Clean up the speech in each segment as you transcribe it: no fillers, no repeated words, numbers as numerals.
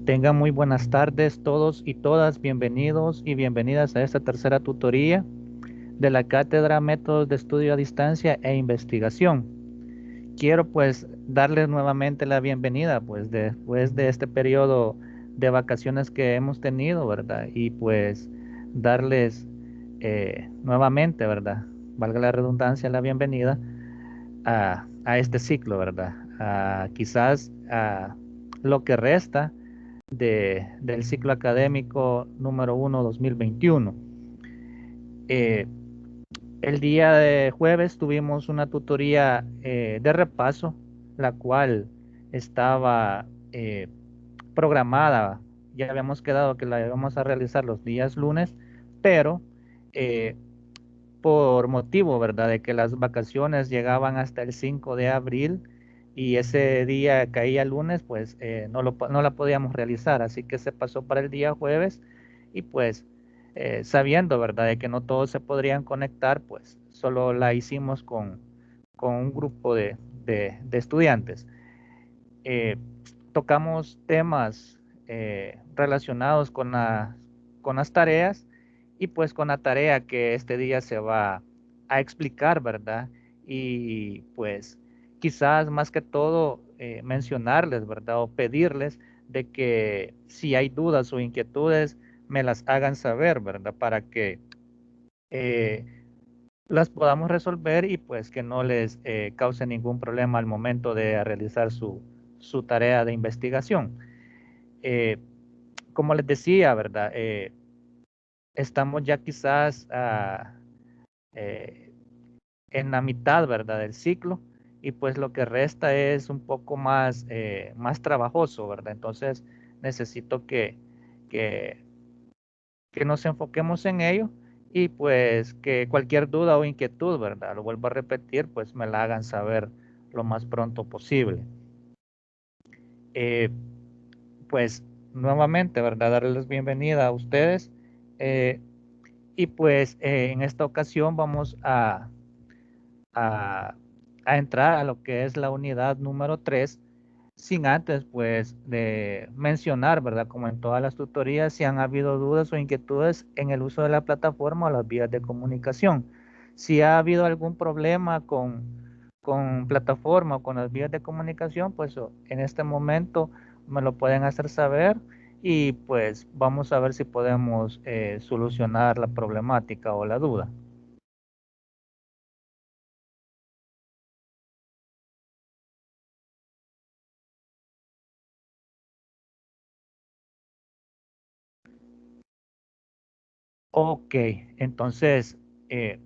Tengan muy buenas tardes todos y todas, bienvenidos y bienvenidas a esta tercera tutoría de la Cátedra Métodos de Estudio a Distancia e Investigación. Quiero pues darles nuevamente la bienvenida pues después de este periodo de vacaciones que hemos tenido, ¿verdad? Y pues darles nuevamente, ¿verdad? Valga la redundancia, la bienvenida a este ciclo, ¿verdad? Quizás a lo que resta del ciclo académico número 1 2021. Eh, el día de jueves tuvimos una tutoría de repaso, la cual estaba programada. Ya habíamos quedado que la íbamos a realizar los días lunes, pero eh, por motivo, ¿verdad?, de que las vacaciones llegaban hasta el 5 de abril y ese día caía lunes, pues no la podíamos realizar, así que se pasó para el día jueves y pues sabiendo, ¿verdad?, de que no todos se podrían conectar, pues solo la hicimos con un grupo de estudiantes. Eh, Tocamos temas relacionados con las tareas y pues con la tarea que este día se va a explicar, ¿verdad? Y pues quizás más que todo mencionarles, ¿verdad? O pedirles de que si hay dudas o inquietudes me las hagan saber, ¿verdad? Para que eh, las podamos resolver y pues que no les cause ningún problema al momento de realizar su tarea de investigación. Eh, Como les decía, ¿verdad? Estamos ya quizás eh, en la mitad, ¿verdad?, del ciclo y pues lo que resta es un poco más trabajoso, ¿verdad? Entonces necesito que, que nos enfoquemos en ello y pues que cualquier duda o inquietud, ¿verdad? Lo vuelvo a repetir, pues me la hagan saber lo más pronto posible. Eh, pues nuevamente, ¿verdad? Darles bienvenida a ustedes eh, y pues en esta ocasión vamos a, a entrar a lo que es la unidad número 3 sin antes pues de mencionar, ¿verdad? Como en todas las tutorías, si han habido dudas o inquietudes en el uso de la plataforma o las vías de comunicación. Si ha habido algún problema con plataforma o con las vías de comunicación, pues en este momento me lo pueden hacer saber y pues vamos a ver si podemos solucionar la problemática o la duda. Ok, entonces eh,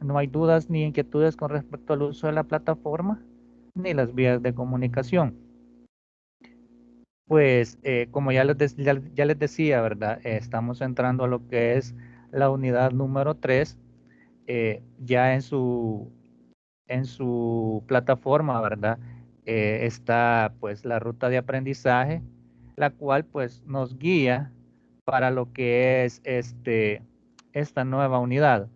no hay dudas ni inquietudes con respecto al uso de la plataforma ni las vías de comunicación. Pues como ya les decía, ¿verdad? Estamos entrando a lo que es la unidad número 3, ya en su plataforma, ¿verdad? Está pues la ruta de aprendizaje, la cual pues nos guía para lo que es esta nueva unidad.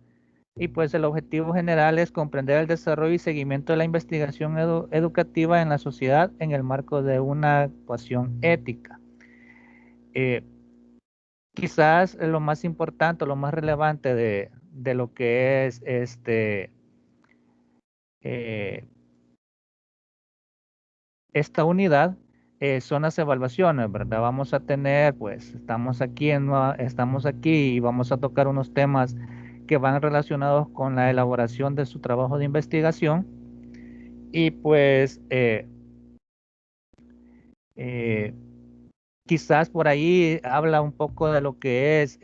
Y pues el objetivo general es comprender el desarrollo y seguimiento de la investigación educativa en la sociedad en el marco de una ecuación ética. Eh, Quizás lo más importante, lo más relevante de lo que es eh, esta unidad son las evaluaciones, ¿verdad? Vamos a tener, pues, estamos aquí y vamos a tocar unos temas que van relacionados con la elaboración de su trabajo de investigación y pues eh, quizás por ahí habla un poco de lo que es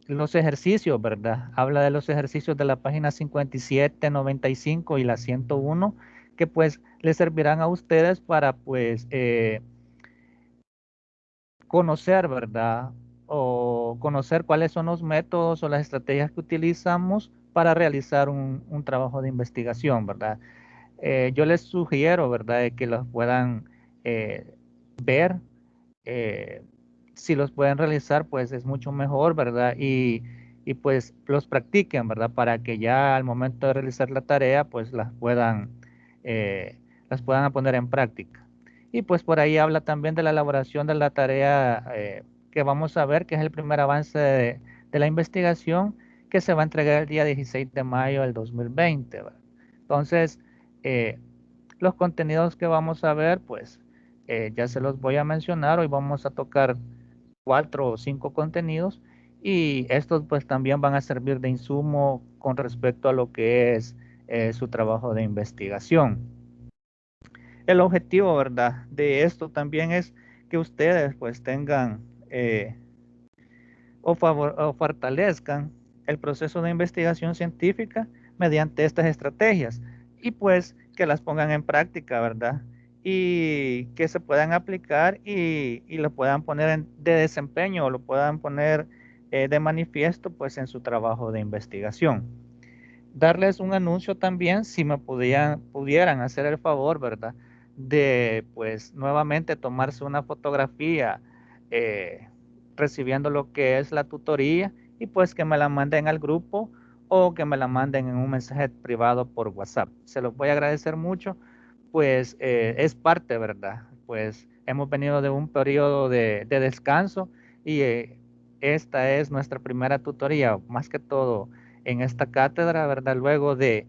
los ejercicios, ¿verdad? Habla de los ejercicios de la página 57, 95 y la 101 que pues les servirán a ustedes para pues conocer, ¿verdad? O conocer cuáles son los métodos o las estrategias que utilizamos para realizar un trabajo de investigación, ¿verdad? Yo les sugiero, ¿verdad?, de que los puedan eh, ver. eh, si los pueden realizar, pues es mucho mejor, ¿verdad? y pues los practiquen, ¿verdad? Para que ya al momento de realizar la tarea, pues eh, las puedan poner en práctica. Y pues por ahí habla también de la elaboración de la tarea que vamos a ver, que es el primer avance de la investigación que se va a entregar el día 16 de mayo del 2020, ¿verdad? Entonces, eh, los contenidos que vamos a ver, pues ya se los voy a mencionar. Hoy vamos a tocar 4 o 5 contenidos y estos pues también van a servir de insumo con respecto a lo que es su trabajo de investigación. El objetivo, ¿verdad?, de esto también es que ustedes pues tengan o fortalezcan el proceso de investigación científica mediante estas estrategias y pues que las pongan en práctica, ¿verdad? Y que se puedan aplicar y lo puedan poner de desempeño o lo puedan poner de manifiesto pues en su trabajo de investigación. Darles un anuncio también, si me pudieran hacer el favor, ¿verdad? De pues nuevamente tomarse una fotografía eh, recibiendo lo que es la tutoría y pues que me la manden al grupo o que me la manden en un mensaje privado por WhatsApp. Se los voy a agradecer mucho, pues es parte, ¿verdad? Pues hemos venido de un periodo de descanso y esta es nuestra primera tutoría, más que todo en esta cátedra, ¿verdad? Luego de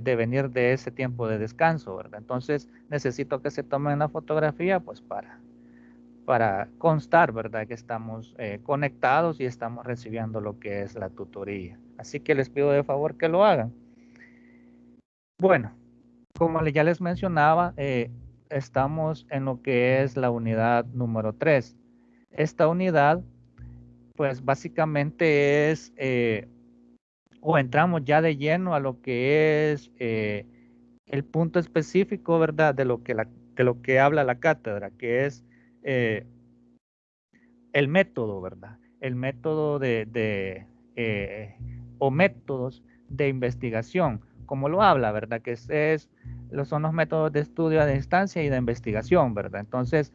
venir de ese tiempo de descanso, ¿verdad? Entonces necesito que se tomen una fotografía, pues para constar, ¿verdad? Que estamos conectados y estamos recibiendo lo que es la tutoría. Así que les pido de favor que lo hagan. Bueno, como ya les mencionaba, estamos en lo que es la unidad número 3. Esta unidad, pues básicamente es o entramos ya de lleno a lo que es el punto específico, ¿verdad? De lo que habla la cátedra, que es eh, el método, ¿verdad? El método o métodos de investigación, como lo habla, ¿verdad? Que son los métodos de estudio a distancia y de investigación, ¿verdad? Entonces,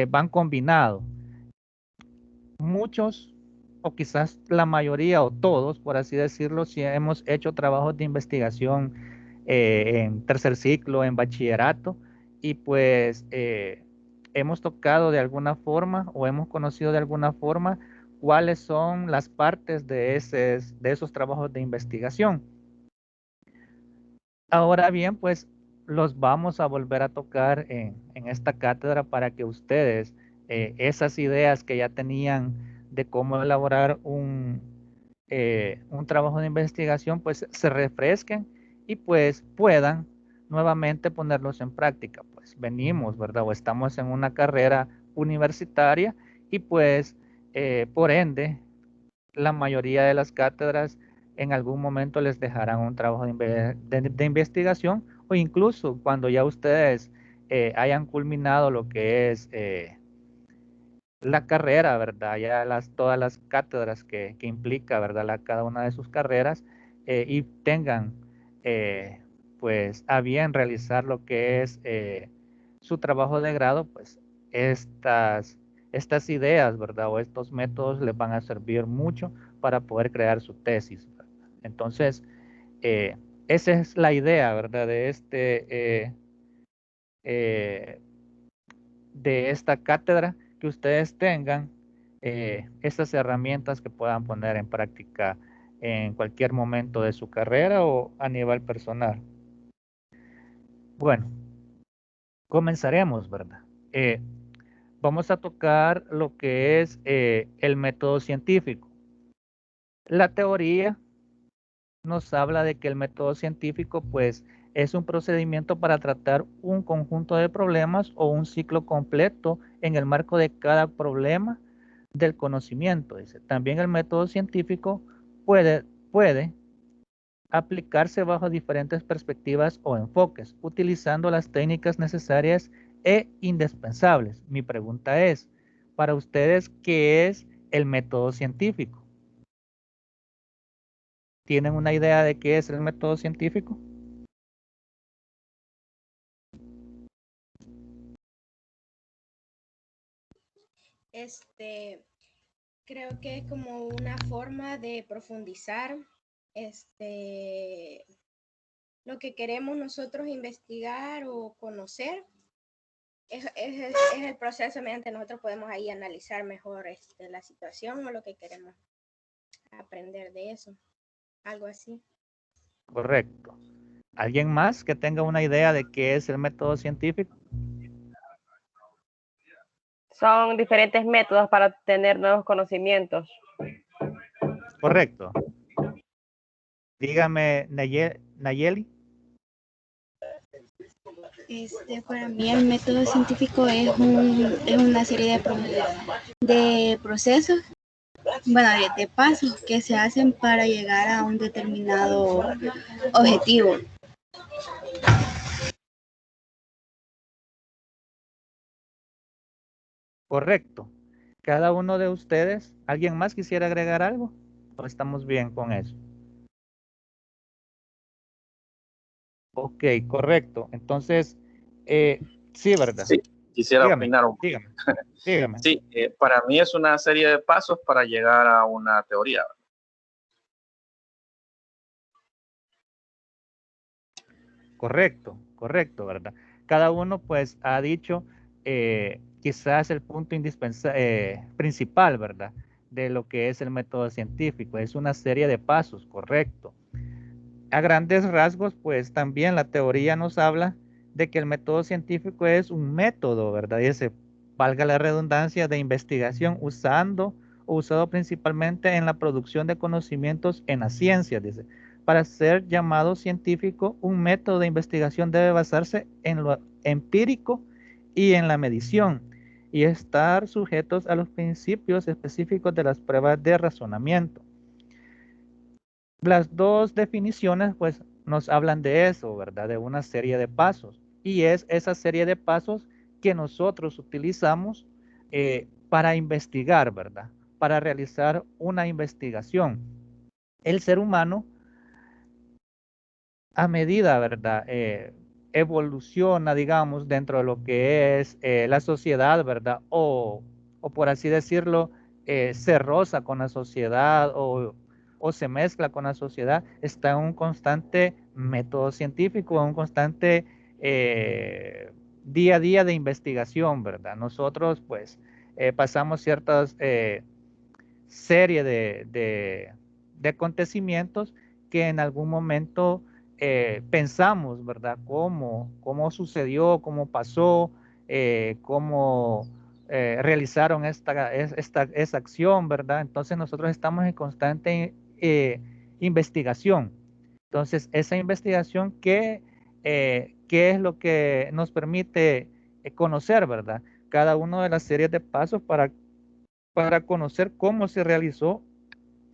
van combinados. Muchos, o quizás la mayoría o todos, por así decirlo, si hemos hecho trabajos de investigación en tercer ciclo, en bachillerato, y pues hemos tocado de alguna forma o hemos conocido de alguna forma cuáles son las partes de esos trabajos de investigación. Ahora bien, pues los vamos a volver a tocar en esta cátedra para que ustedes esas ideas que ya tenían de cómo elaborar un trabajo de investigación, pues se refresquen y pues puedan nuevamente ponerlos en práctica. Pues venimos, ¿verdad? O estamos en una carrera universitaria y pues por ende la mayoría de las cátedras en algún momento les dejarán un trabajo de investigación o incluso cuando ya ustedes hayan culminado lo que es la carrera, ¿verdad? Ya todas las cátedras que implica, ¿verdad? Cada una de sus carreras y tengan pues a bien realizar lo que es su trabajo de grado, pues estas ideas, ¿verdad? O estos métodos les van a servir mucho para poder crear su tesis, ¿verdad? Entonces, eh, esa es la idea, ¿verdad? Eh, de esta cátedra, que ustedes tengan estas herramientas que puedan poner en práctica en cualquier momento de su carrera o a nivel personal. Bueno, comenzaremos, ¿verdad? Vamos a tocar lo que es el método científico. La teoría nos habla de que el método científico, pues, es un procedimiento para tratar un conjunto de problemas o un ciclo completo en el marco de cada problema del conocimiento. Dice. También el método científico puede aplicarse bajo diferentes perspectivas o enfoques, utilizando las técnicas necesarias e indispensables. Mi pregunta es, para ustedes, ¿qué es el método científico? ¿Tienen una idea de qué es el método científico? Este, Creo que es como una forma de profundizar lo que queremos nosotros investigar o conocer. Es el proceso mediante nosotros podemos ahí analizar mejor la situación o lo que queremos aprender de eso. Algo así. Correcto. ¿Alguien más que tenga una idea de qué es el método científico? Son diferentes métodos para obtener nuevos conocimientos. Correcto. Dígame, Nayeli. Para mí el método científico es una serie de procesos, bueno, de pasos que se hacen para llegar a un determinado objetivo. Correcto. Cada uno de ustedes, ¿alguien más quisiera agregar algo? ¿O estamos bien con eso? Ok, correcto. Entonces, sí, ¿verdad? Sí, quisiera opinar un poco. Dígame. Sí, para mí es una serie de pasos para llegar a una teoría. Correcto, ¿verdad? Cada uno pues ha dicho quizás el punto principal, ¿verdad? De lo que es el método científico. Es una serie de pasos, correcto. A grandes rasgos, pues también la teoría nos habla de que el método científico es un método, ¿verdad? Y valga la redundancia, de investigación usado principalmente en la producción de conocimientos en la ciencia, dice. Para ser llamado científico, un método de investigación debe basarse en lo empírico y en la medición y estar sujetos a los principios específicos de las pruebas de razonamiento. Las dos definiciones pues nos hablan de eso, ¿verdad? De una serie de pasos. Y es esa serie de pasos que nosotros utilizamos para investigar, ¿verdad? Para realizar una investigación. El ser humano, a medida, ¿verdad? Evoluciona, digamos, dentro de lo que es la sociedad, ¿verdad? O por así decirlo, se roza con la sociedad o se mezcla con la sociedad, está en un constante método científico, un constante día a día de investigación, ¿verdad? Nosotros, pues, pasamos ciertas serie de acontecimientos que en algún momento pensamos, ¿verdad? ¿Cómo sucedió? ¿Cómo pasó? ¿Cómo realizaron esa acción, ¿verdad? Entonces nosotros estamos en constante investigación. Entonces, esa investigación, ¿qué es lo que nos permite conocer, ¿verdad? Cada una de las series de pasos para conocer cómo se realizó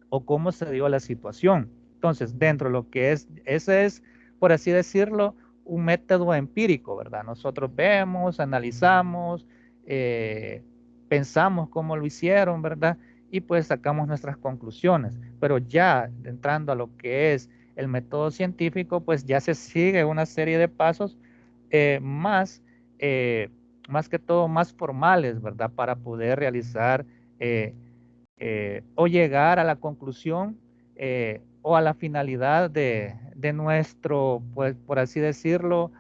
o cómo se dio la situación. Entonces, dentro de lo que ese es, por así decirlo, un método empírico, ¿verdad? Nosotros vemos, analizamos, pensamos cómo lo hicieron, ¿verdad? Y pues sacamos nuestras conclusiones. Pero ya entrando a lo que es el método científico, pues ya se sigue una serie de pasos más, más que todo más formales, ¿verdad? Para poder realizar eh, o llegar a la conclusión o a la finalidad de nuestro, pues por así decirlo,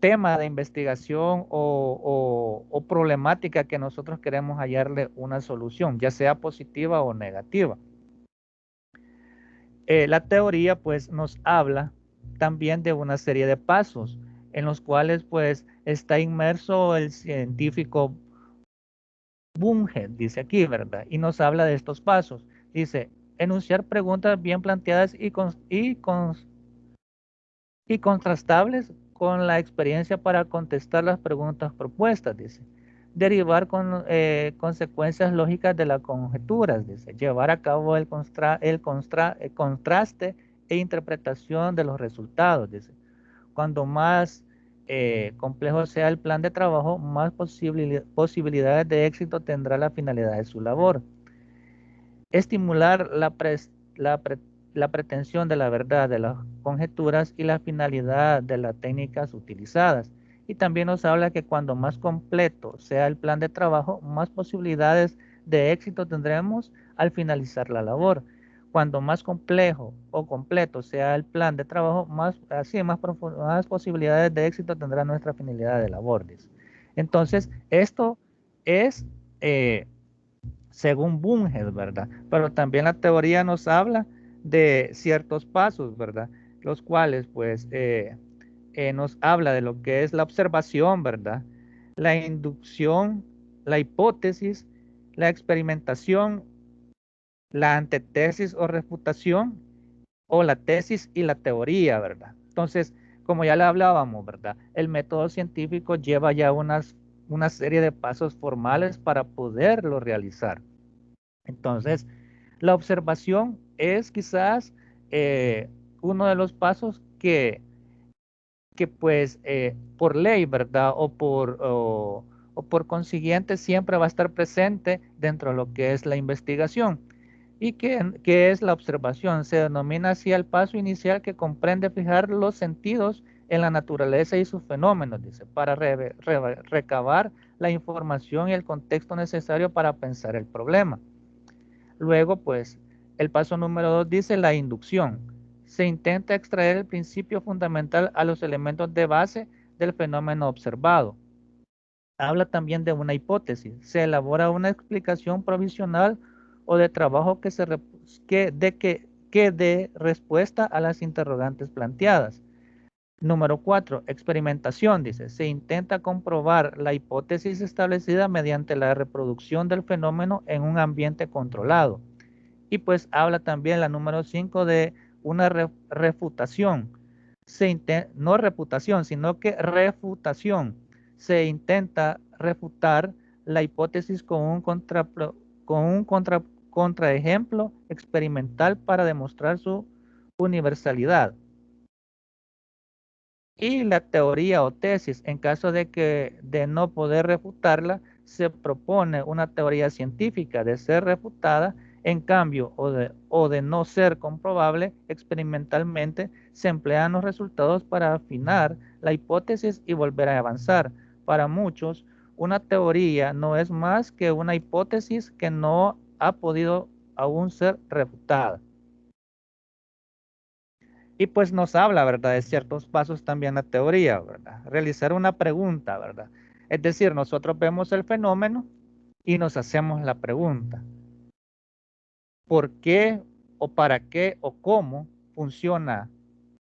tema de investigación o problemática que nosotros queremos hallarle una solución, ya sea positiva o negativa. La teoría pues nos habla también de una serie de pasos en los cuales pues está inmerso el científico Bunge, dice aquí, ¿verdad? Y nos habla de estos pasos. Dice, enunciar preguntas bien planteadas y contrastables con la experiencia para contestar las preguntas propuestas, dice. Derivar con consecuencias lógicas de las conjeturas, dice. Llevar a cabo el contraste e interpretación de los resultados, dice. Cuando más complejo sea el plan de trabajo, más posibilidades de éxito tendrá la finalidad de su labor. Estimular la pretensión de la verdad de las conjeturas y la finalidad de las técnicas utilizadas. Y también nos habla que cuando más completo sea el plan de trabajo, más posibilidades de éxito tendremos al finalizar la labor. Cuando más complejo o completo sea el plan de trabajo, más posibilidades de éxito tendrá nuestra finalidad de labor. Dice. Entonces, esto es según Bunge, ¿verdad? Pero también la teoría nos habla de ciertos pasos, ¿verdad? Los cuales, pues, nos habla de lo que es la observación, ¿verdad? La inducción, la hipótesis, la experimentación, la antetesis o refutación, o la tesis y la teoría, ¿verdad? Entonces, como ya le hablábamos, ¿verdad? El método científico lleva ya una serie de pasos formales para poderlo realizar. Entonces, la observación es quizás uno de los pasos que pues por ley, ¿verdad? O por consiguiente siempre va a estar presente dentro de lo que es la investigación. ¿Y qué es la observación? Se denomina así el paso inicial que comprende fijar los sentidos en la naturaleza y sus fenómenos, dice, para recabar la información y el contexto necesario para pensar el problema. Luego, pues, el paso número 2 dice la inducción. Se intenta extraer el principio fundamental a los elementos de base del fenómeno observado. Habla también de una hipótesis. Se elabora una explicación provisional o de trabajo que dé respuesta a las interrogantes planteadas. Número 4, experimentación, dice. Se intenta comprobar la hipótesis establecida mediante la reproducción del fenómeno en un ambiente controlado. Y pues habla también la número 5 de una refutación. No reputación, sino que refutación. Se intenta refutar la hipótesis con un contraejemplo experimental para demostrar su universalidad. Y la teoría o tesis, en caso de no poder refutarla, se propone una teoría científica de ser refutada. En cambio, o de no ser comprobable experimentalmente, se emplean los resultados para afinar la hipótesis y volver a avanzar. Para muchos, una teoría no es más que una hipótesis que no ha podido aún ser refutada. Y pues nos habla, ¿verdad?, de ciertos pasos también la teoría, ¿verdad? Realizar una pregunta, ¿verdad? Es decir, nosotros vemos el fenómeno y nos hacemos la pregunta. ¿Por qué o para qué o cómo funciona?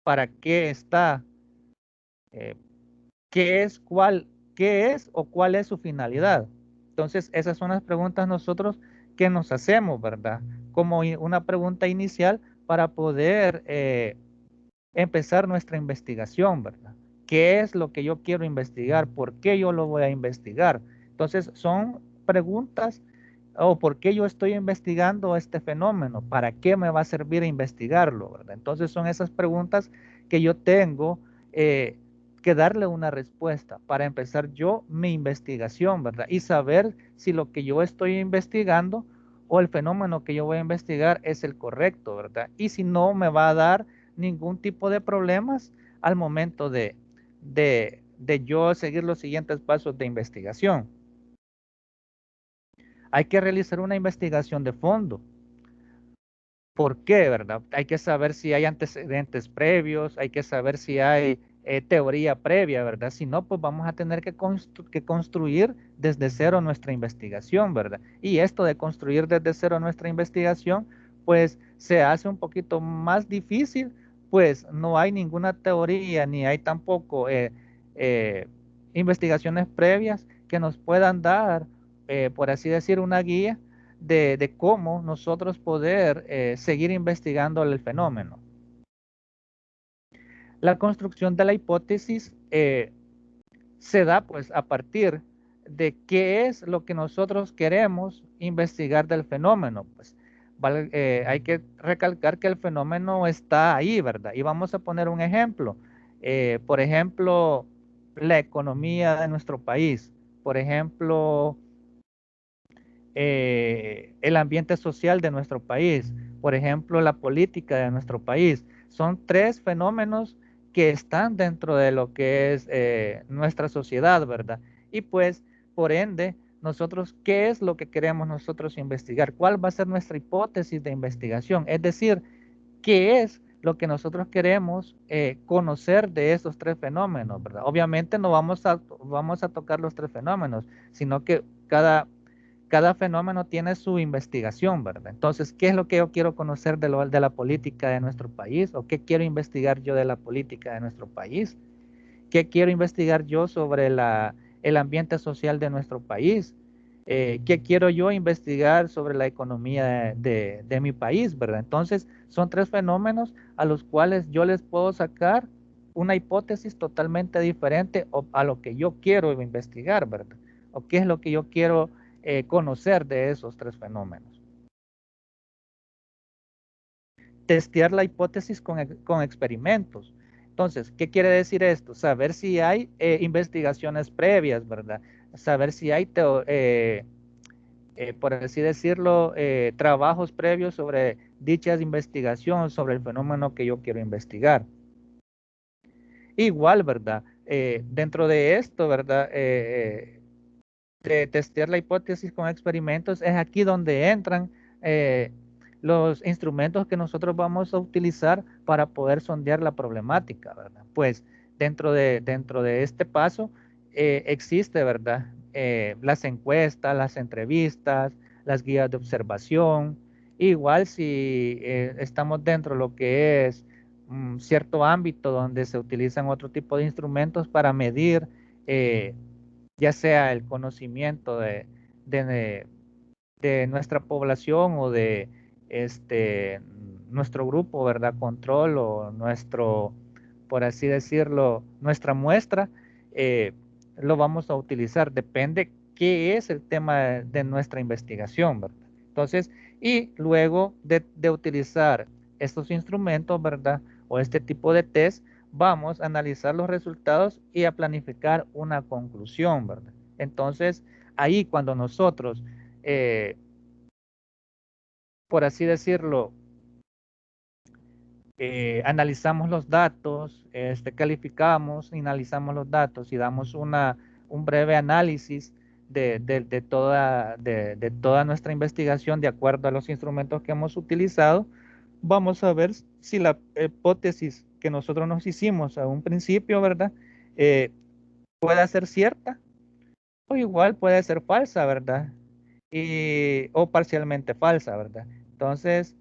¿Para qué está? ¿Qué es o cuál es su finalidad? Entonces, esas son las preguntas nosotros que nos hacemos, ¿verdad? Como una pregunta inicial para poder empezar nuestra investigación, ¿verdad? ¿Qué es lo que yo quiero investigar? ¿Por qué yo lo voy a investigar? Entonces, son preguntas o por qué yo estoy investigando este fenómeno, para qué me va a servir investigarlo, ¿verdad? Entonces, son esas preguntas que yo tengo que darle una respuesta para empezar yo mi investigación, ¿verdad? Y saber si lo que yo estoy investigando o el fenómeno que yo voy a investigar es el correcto, ¿verdad? Y si no me va a dar ningún tipo de problemas al momento de yo seguir los siguientes pasos de investigación. Hay que realizar una investigación de fondo. ¿Por qué, verdad? Hay que saber si hay antecedentes previos, hay que saber si hay teoría previa, ¿verdad? Si no, pues vamos a tener que construir desde cero nuestra investigación, ¿verdad? Y esto de construir desde cero nuestra investigación, pues se hace un poquito más difícil, pues no hay ninguna teoría, ni hay tampoco investigaciones previas que nos puedan dar, por así decir, una guía de cómo nosotros poder seguir investigando el fenómeno. La construcción de la hipótesis se da pues a partir de qué es lo que nosotros queremos investigar del fenómeno. Pues hay que recalcar que el fenómeno está ahí, ¿verdad? Y vamos a poner un ejemplo. Por ejemplo, la economía de nuestro país. Por ejemplo, el ambiente social de nuestro país, por ejemplo, la política de nuestro país. Son tres fenómenos que están dentro de lo que es nuestra sociedad, ¿verdad? Y pues, por ende, nosotros, ¿qué es lo que queremos nosotros investigar? ¿Cuál va a ser nuestra hipótesis de investigación? Es decir, ¿qué es lo que nosotros queremos conocer de estos tres fenómenos, ¿verdad? Obviamente no vamos a tocar los tres fenómenos, sino que cada fenómeno tiene su investigación, ¿verdad? Entonces, ¿qué es lo que yo quiero conocer de la política de nuestro país? ¿O qué quiero investigar yo de la política de nuestro país? ¿Qué quiero investigar yo sobre el ambiente social de nuestro país? ¿Qué quiero yo investigar sobre la economía de mi país, ¿verdad? Entonces, son tres fenómenos a los cuales yo les puedo sacar una hipótesis totalmente diferente a lo que yo quiero investigar, ¿verdad? O qué es lo que yo quiero conocer de esos tres fenómenos. Testear la hipótesis con experimentos. Entonces, ¿qué quiere decir esto? Saber si hay investigaciones previas, ¿verdad? Saber si hay, por así decirlo, trabajos previos sobre dichas investigaciones, sobre el fenómeno que yo quiero investigar. Igual, ¿verdad? Dentro de esto, ¿verdad? De testear la hipótesis con experimentos, es aquí donde entran los instrumentos que nosotros vamos a utilizar para poder sondear la problemática, ¿verdad? Pues dentro de este paso existe, ¿verdad? Las encuestas, las entrevistas, las guías de observación. Igual si estamos dentro de lo que es cierto ámbito donde se utilizan otro tipo de instrumentos para medir ya sea el conocimiento de nuestra población o de nuestro grupo, ¿verdad? Control o nuestro, por así decirlo, nuestra muestra, lo vamos a utilizar. Depende qué es el tema de nuestra investigación, ¿verdad? Entonces, y luego de utilizar estos instrumentos, ¿verdad? O este tipo de test, vamos a analizar los resultados y a planificar una conclusión, ¿verdad? Entonces, ahí cuando nosotros, por así decirlo, analizamos los datos, calificamos, analizamos los datos y damos un breve análisis de toda nuestra investigación de acuerdo a los instrumentos que hemos utilizado, vamos a ver si la hipótesis que nosotros nos hicimos a un principio, ¿verdad? Puede ser cierta o igual puede ser falsa, ¿verdad? O parcialmente falsa, ¿verdad? Entonces,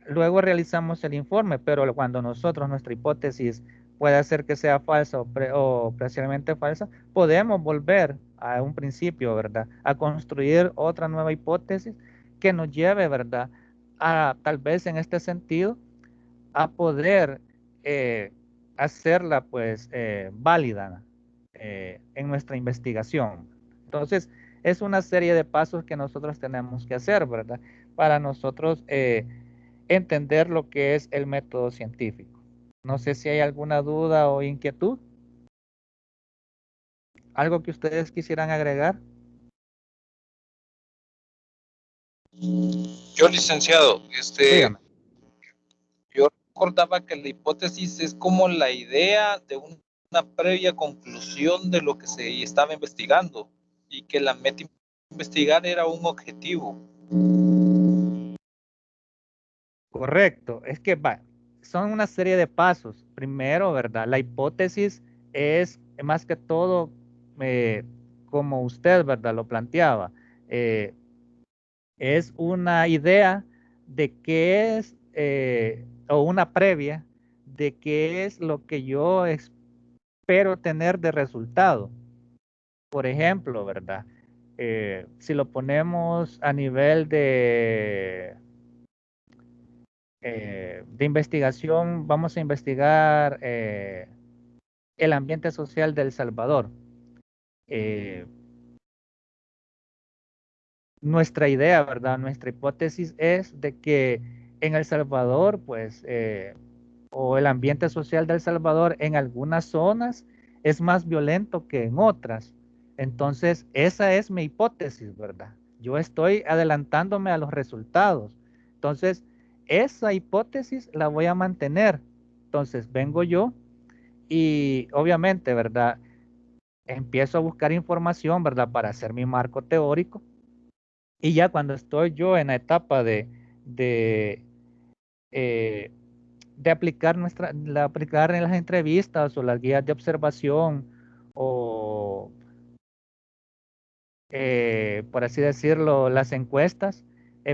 luego realizamos el informe, pero cuando nosotros, nuestra hipótesis puede ser que sea falsa o parcialmente falsa, podemos volver a un principio, ¿verdad? A construir otra nueva hipótesis que nos lleve, ¿verdad? A tal vez en este sentido, a poder hacerla pues válida en nuestra investigación. Entonces, es una serie de pasos que nosotros tenemos que hacer, ¿verdad? Para nosotros entender lo que es el método científico. No sé si hay alguna duda o inquietud. ¿Algo que ustedes quisieran agregar? Yo, licenciado, Dígame. yo recordaba que la hipótesis es como la idea de una previa conclusión de lo que se estaba investigando y que la meta investigar era un objetivo. Correcto, es que son una serie de pasos. Primero, ¿verdad? La hipótesis es más que todo, como usted, ¿verdad? Lo planteaba, es una idea de qué es, o una previa de qué es lo que yo espero tener de resultado. Por ejemplo, ¿verdad? Si lo ponemos a nivel de investigación, vamos a investigar el ambiente social de El Salvador. Nuestra idea, ¿verdad? Nuestra hipótesis es de que en El Salvador, pues, o el ambiente social de El Salvador en algunas zonas es más violento que en otras. Entonces, esa es mi hipótesis, ¿verdad? Yo estoy adelantándome a los resultados. Entonces, esa hipótesis la voy a mantener. Entonces, vengo yo Y obviamente, ¿verdad? Empiezo a buscar información, ¿verdad? Para hacer mi marco teórico. Y ya cuando estoy yo en la etapa de, eh, de aplicar aplicar en las entrevistas o las guías de observación o, por así decirlo, las encuestas,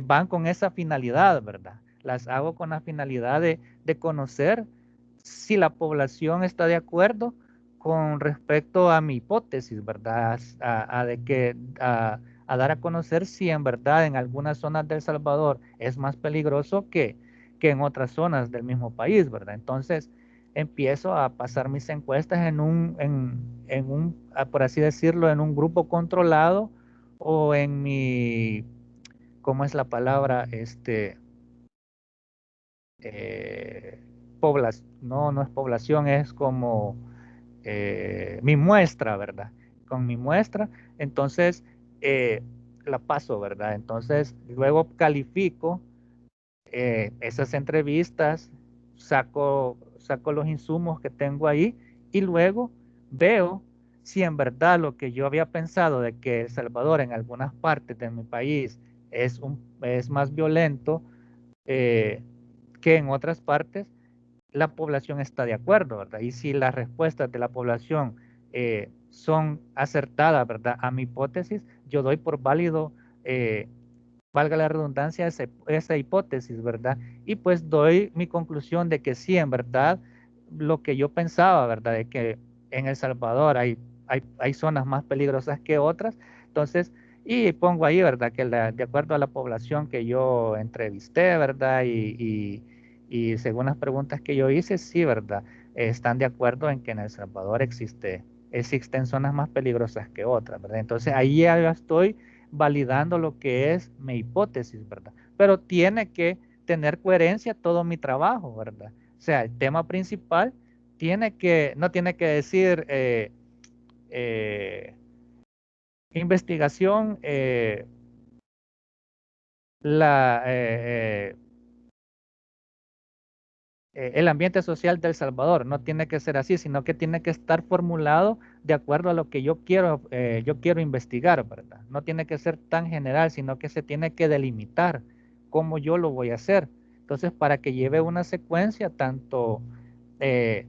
van con esa finalidad, ¿verdad? Las hago con la finalidad de conocer si la población está de acuerdo con respecto a mi hipótesis, ¿verdad? A dar a conocer si en verdad en algunas zonas de El Salvador es más peligroso que en otras zonas del mismo país, ¿verdad? Entonces empiezo a pasar mis encuestas por así decirlo, en un grupo controlado o en mi, ¿cómo es la palabra? No, no es población, es como mi muestra, ¿verdad? Con mi muestra, entonces la paso, ¿verdad? Entonces luego califico esas entrevistas, saco los insumos que tengo ahí y luego veo si en verdad lo que yo había pensado de que El Salvador en algunas partes de mi país es más violento eh, que en otras partes, la población está de acuerdo, ¿verdad? Y si las respuestas de la población son acertadas, ¿verdad? A mi hipótesis, yo doy por válido, valga la redundancia, esa hipótesis, ¿verdad? Y pues doy mi conclusión de que sí, en verdad, lo que yo pensaba, ¿verdad? De que en El Salvador hay zonas más peligrosas que otras. Entonces, y pongo ahí, ¿verdad? Que de acuerdo a la población que yo entrevisté, ¿verdad? Y según las preguntas que yo hice, sí, ¿verdad? Están de acuerdo en que en El Salvador existen zonas más peligrosas que otras, ¿verdad? Entonces ahí ya estoy validando lo que es mi hipótesis, ¿verdad? Pero tiene que tener coherencia todo mi trabajo, ¿verdad? O sea, el tema principal no tiene que decir eh, investigación, la, el ambiente social de El Salvador. No tiene que ser así, sino que tiene que estar formulado de acuerdo a lo que yo quiero investigar, ¿verdad? No tiene que ser tan general, sino que se tiene que delimitar cómo yo lo voy a hacer. Entonces, para que lleve una secuencia, tanto eh,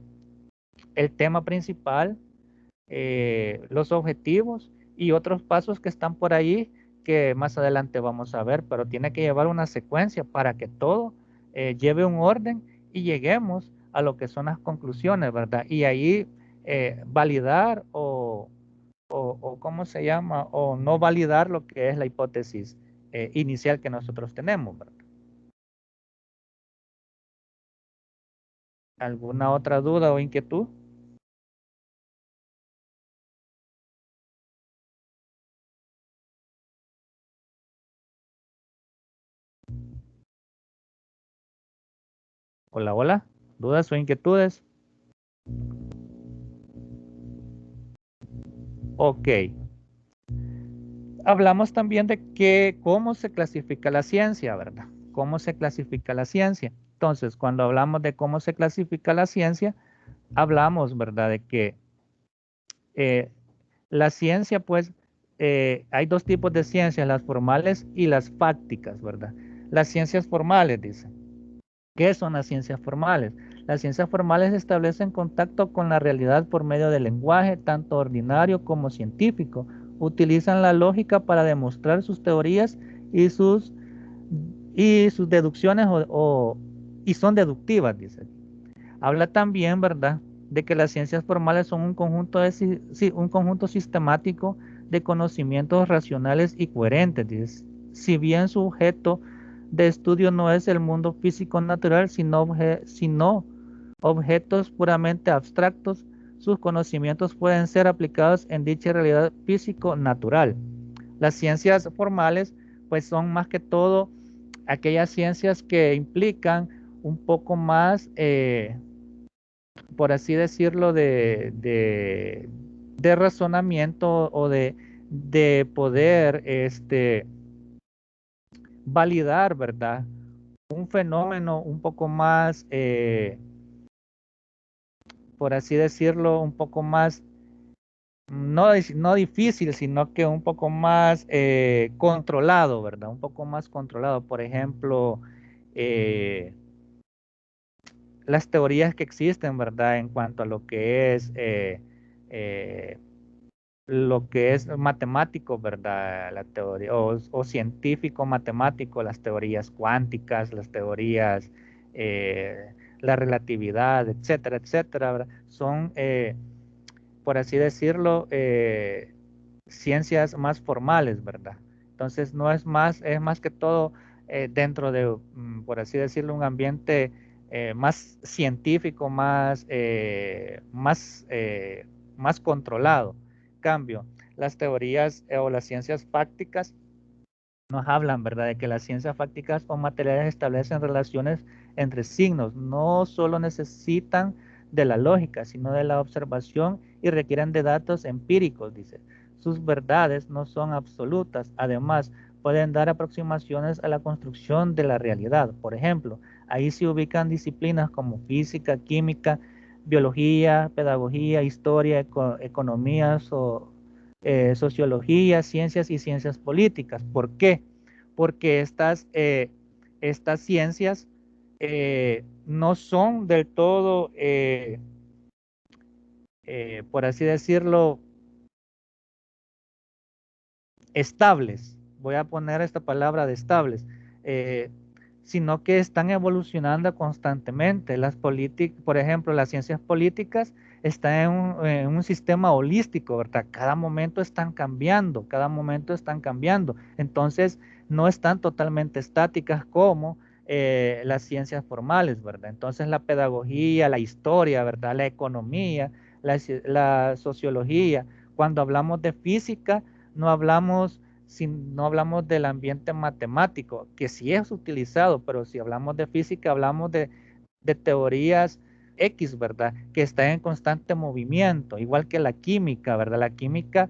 el tema principal, los objetivos y otros pasos que están por ahí que más adelante vamos a ver, pero tiene que llevar una secuencia para que todo lleve un orden y lleguemos a lo que son las conclusiones, ¿verdad? Y ahí validar o ¿cómo se llama? O no validar lo que es la hipótesis inicial que nosotros tenemos, ¿verdad? ¿Alguna otra duda o inquietud? Hola, hola. ¿Dudas o inquietudes? Ok. Hablamos también de cómo se clasifica la ciencia, ¿verdad? ¿Cómo se clasifica la ciencia? Entonces, cuando hablamos de cómo se clasifica la ciencia, hablamos, ¿verdad? De que eh, la ciencia, pues, hay dos tipos de ciencias, las formales y las fácticas, ¿verdad? Las ciencias formales, dicen. ¿Qué son las ciencias formales? Las ciencias formales establecen contacto con la realidad por medio del lenguaje, tanto ordinario como científico. Utilizan la lógica para demostrar sus teorías y sus deducciones y son deductivas, dice. Habla también, ¿verdad?, de que las ciencias formales son un conjunto sistemático de conocimientos racionales y coherentes. Dice. Si bien su objeto de estudio no es el mundo físico natural, sino objetos puramente abstractos, sus conocimientos pueden ser aplicados en dicha realidad físico-natural. Las ciencias formales, pues son más que todo aquellas ciencias que implican un poco más, por así decirlo, de razonamiento o de poder validar, ¿verdad? Un fenómeno un poco más, por así decirlo, un poco más, no difícil, sino que un poco más controlado, ¿verdad? Un poco más controlado. Por ejemplo, eh, las teorías que existen, ¿verdad? En cuanto a eh, lo que es matemático, ¿verdad? La teoría, o científico matemático, las teorías cuánticas, las teorías, la relatividad, etcétera, etcétera, ¿verdad? Son, por así decirlo, ciencias más formales, ¿verdad? Entonces no es más que todo dentro de, por así decirlo, un ambiente más científico, más controlado. Cambio, las teorías o las ciencias fácticas nos hablan, ¿verdad?, de que las ciencias fácticas o materiales establecen relaciones entre signos, no solo necesitan de la lógica, sino de la observación y requieren de datos empíricos, dice. Sus verdades no son absolutas, además pueden dar aproximaciones a la construcción de la realidad. Por ejemplo, ahí se ubican disciplinas como física, química, biología, pedagogía, historia, economía, sociología, ciencias y ciencias políticas. ¿Por qué? Porque estas ciencias no son del todo, por así decirlo, estables. Voy a poner esta palabra de estables. eh, Sino que están evolucionando constantemente. Por ejemplo, las ciencias políticas están en un sistema holístico, ¿verdad? Cada momento están cambiando, cada momento están cambiando. Entonces, no están totalmente estáticas como las ciencias formales, ¿verdad? Entonces, la pedagogía, la historia, ¿verdad? La economía, la sociología. Cuando hablamos de física, no hablamos si no hablamos del ambiente matemático, que sí es utilizado, pero si hablamos de física, hablamos de teorías X, ¿verdad? Que están en constante movimiento, igual que la química, ¿verdad? La química,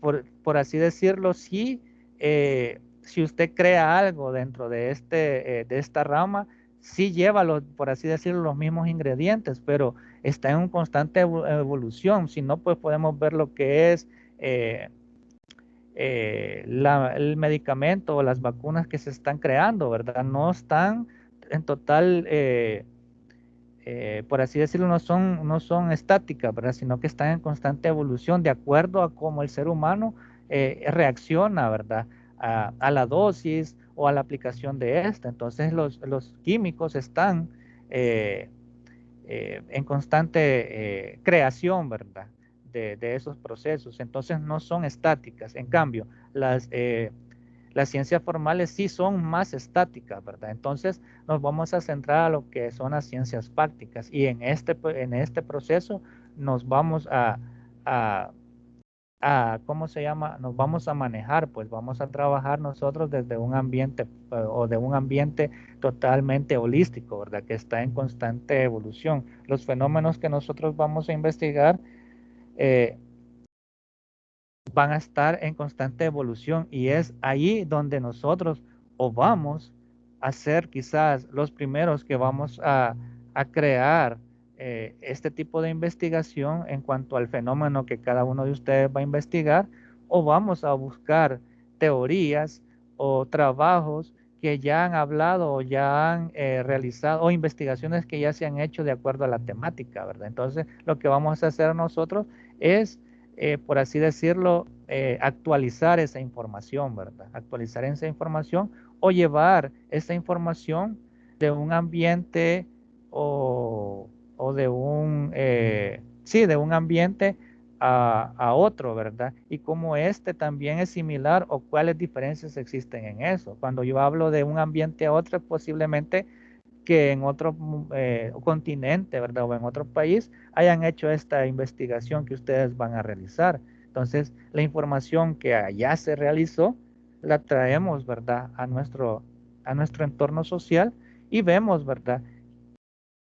por así decirlo, sí, si usted crea algo dentro de esta rama, sí lleva, por así decirlo, los mismos ingredientes, pero está en un constante evolución. Si no, pues podemos ver lo que es el medicamento o las vacunas que se están creando, ¿verdad? No están en total, por así decirlo, no son estáticas, ¿verdad? Sino que están en constante evolución de acuerdo a cómo el ser humano reacciona, ¿verdad? A la dosis o a la aplicación de esta. Entonces los químicos están eh, en constante creación, ¿verdad? De esos procesos. Entonces no son estáticas. En cambio, las ciencias formales sí son más estáticas, ¿verdad? Entonces nos vamos a centrar a lo que son las ciencias prácticas y en este proceso nos vamos ¿cómo se llama? Nos vamos a manejar, pues vamos a trabajar nosotros desde un ambiente o de un ambiente totalmente holístico, ¿verdad? Que está en constante evolución. Los fenómenos que nosotros vamos a investigar eh, van a estar en constante evolución y es ahí donde nosotros o vamos a ser quizás los primeros que vamos a crear este tipo de investigación en cuanto al fenómeno que cada uno de ustedes va a investigar o vamos a buscar teorías o trabajos que ya han hablado o ya han realizado o investigaciones que ya se han hecho de acuerdo a la temática, ¿verdad? Entonces, lo que vamos a hacer nosotros es por así decirlo, actualizar esa información, ¿verdad? Actualizar esa información o llevar esa información de un ambiente o de sí, de un ambiente a otro, ¿verdad? Y cómo este también es similar o cuáles diferencias existen en eso. Cuando yo hablo de un ambiente a otro, posiblemente que en otro continente, ¿verdad? O en otro país hayan hecho esta investigación que ustedes van a realizar. Entonces, la información que allá se realizó, la traemos, ¿verdad? A nuestro entorno social y vemos, ¿verdad?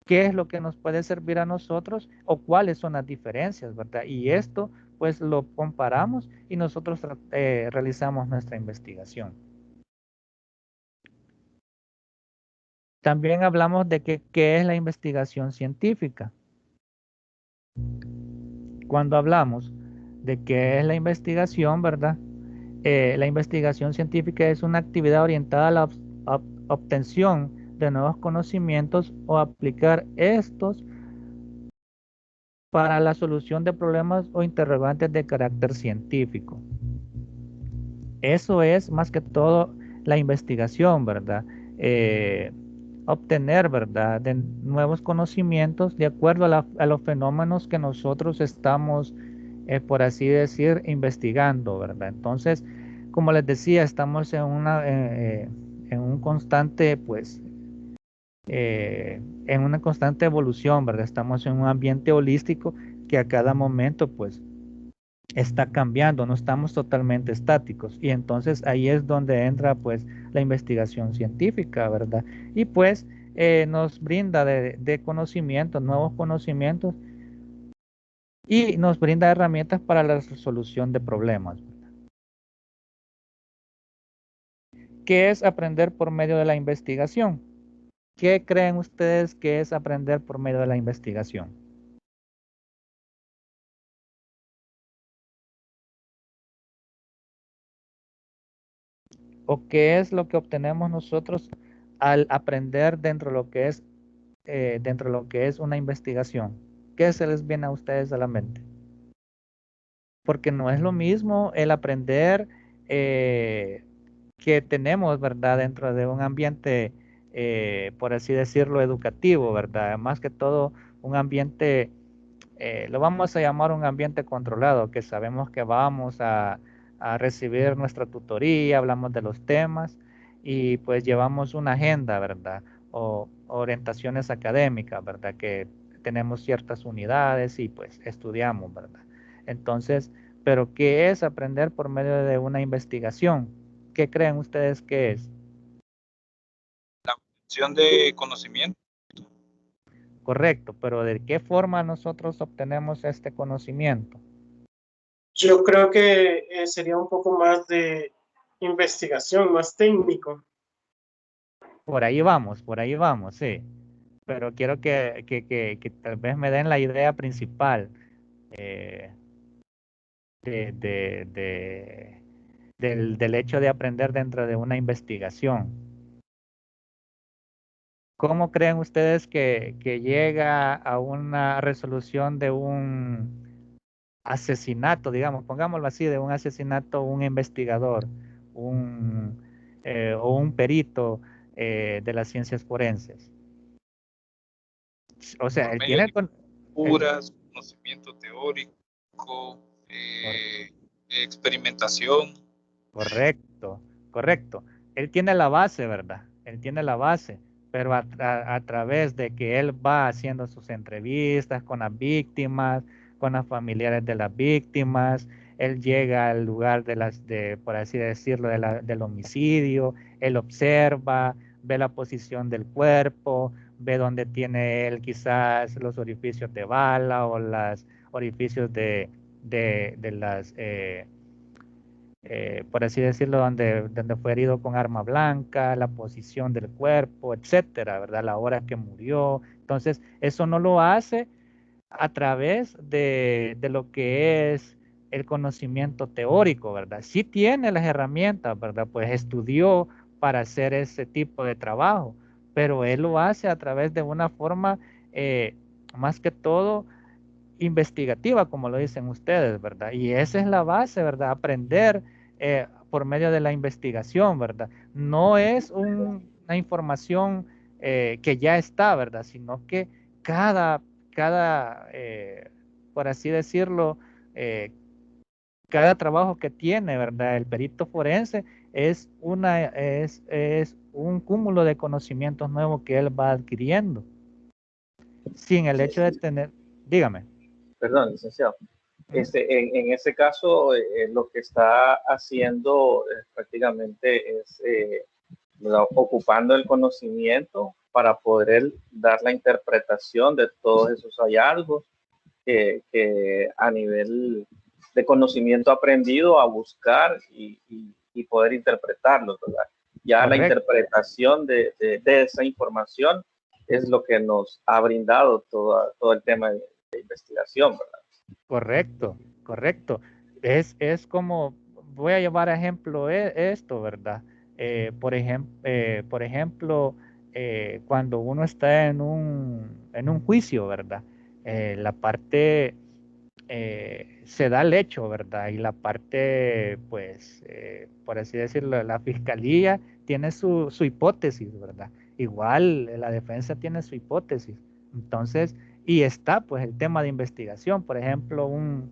¿Qué es lo que nos puede servir a nosotros o cuáles son las diferencias, ¿verdad? Y esto, pues, lo comparamos y nosotros realizamos nuestra investigación. También hablamos de qué es la investigación científica. Cuando hablamos de qué es la investigación, ¿verdad? La investigación científica es una actividad orientada a la obtención de nuevos conocimientos o aplicar estos para la solución de problemas o interrogantes de carácter científico. Eso es más que todo la investigación, ¿verdad? Obtener, ¿verdad? De nuevos conocimientos de acuerdo a los fenómenos que nosotros estamos, por así decir, investigando, ¿verdad? Entonces, como les decía, estamos en un constante, pues, en una constante evolución, ¿verdad? Estamos en un ambiente holístico que a cada momento, pues, está cambiando, no estamos totalmente estáticos. Y entonces ahí es donde entra, pues, la investigación científica, ¿verdad? Y pues nos brinda de conocimientos, nuevos conocimientos, y nos brinda herramientas para la resolución de problemas. ¿Qué es aprender por medio de la investigación? ¿Qué creen ustedes que es aprender por medio de la investigación? ¿O qué es lo que obtenemos nosotros al aprender dentro de lo que es una investigación? ¿Qué se les viene a ustedes a la mente? Porque no es lo mismo el aprender que tenemos, ¿verdad? Dentro de un ambiente, por así decirlo, educativo, ¿verdad? Más que todo un ambiente, lo vamos a llamar un ambiente controlado, que sabemos que vamos a recibir nuestra tutoría, hablamos de los temas y pues llevamos una agenda, ¿verdad? O orientaciones académicas, ¿verdad? Que tenemos ciertas unidades y pues estudiamos, ¿verdad? Entonces, pero ¿qué es aprender por medio de una investigación? ¿Qué creen ustedes que es? Obtención de conocimiento. Correcto, pero ¿de qué forma nosotros obtenemos este conocimiento? Yo creo que sería un poco más de investigación, más técnico. Por ahí vamos, sí. Pero quiero que tal vez me den la idea principal eh, de, del hecho de aprender dentro de una investigación. ¿Cómo creen ustedes que llega a una resolución de un asesinato, digamos, pongámoslo así, de un asesinato, un investigador, un, o un perito de las ciencias forenses? O sea, Por él medio tiene de el, puras, conocimiento teórico, cor- experimentación. correcto, correcto. Él tiene la base, ¿verdad? Él tiene la base, pero a través de que él va haciendo sus entrevistas con las víctimas, con las familiares de las víctimas, él llega al lugar por así decirlo, del homicidio, él observa, ve la posición del cuerpo, ve dónde tiene él quizás los orificios de bala o los orificios de las por así decirlo, donde fue herido con arma blanca, la posición del cuerpo, etcétera, ¿verdad? La hora que murió. Entonces, eso no lo hace a través de lo que es el conocimiento teórico, ¿verdad? Sí tiene las herramientas, ¿verdad? Pues estudió para hacer ese tipo de trabajo, pero él lo hace a través de una forma, más que todo, investigativa, como lo dicen ustedes, ¿verdad? Y esa es la base, ¿verdad? Aprender por medio de la investigación, ¿verdad? No es una información que ya está, ¿verdad? Sino que cada, cada por así decirlo, eh, cada trabajo que tiene, ¿verdad? El perito forense es un cúmulo de conocimientos nuevos que él va adquiriendo, sin el hecho de tener, dígame. Perdón, licenciado. ¿Mm? En ese caso, lo que está haciendo prácticamente es ocupando el conocimiento para poder dar la interpretación de todos esos hallazgos que a nivel de conocimiento aprendido a buscar y poder interpretarlos, ¿verdad? Ya la Correcto. interpretación de esa información es lo que nos ha brindado todo el tema investigación, ¿verdad? Correcto, correcto. Es como, voy a llevar a ejemplo esto, ¿verdad? Por ejemplo, cuando uno está en un juicio, ¿verdad? La parte se da el hecho, ¿verdad? Y la parte, pues, por así decirlo, la fiscalía tiene su hipótesis, ¿verdad? Igual la defensa tiene su hipótesis. Entonces, y está pues el tema de investigación, por ejemplo, un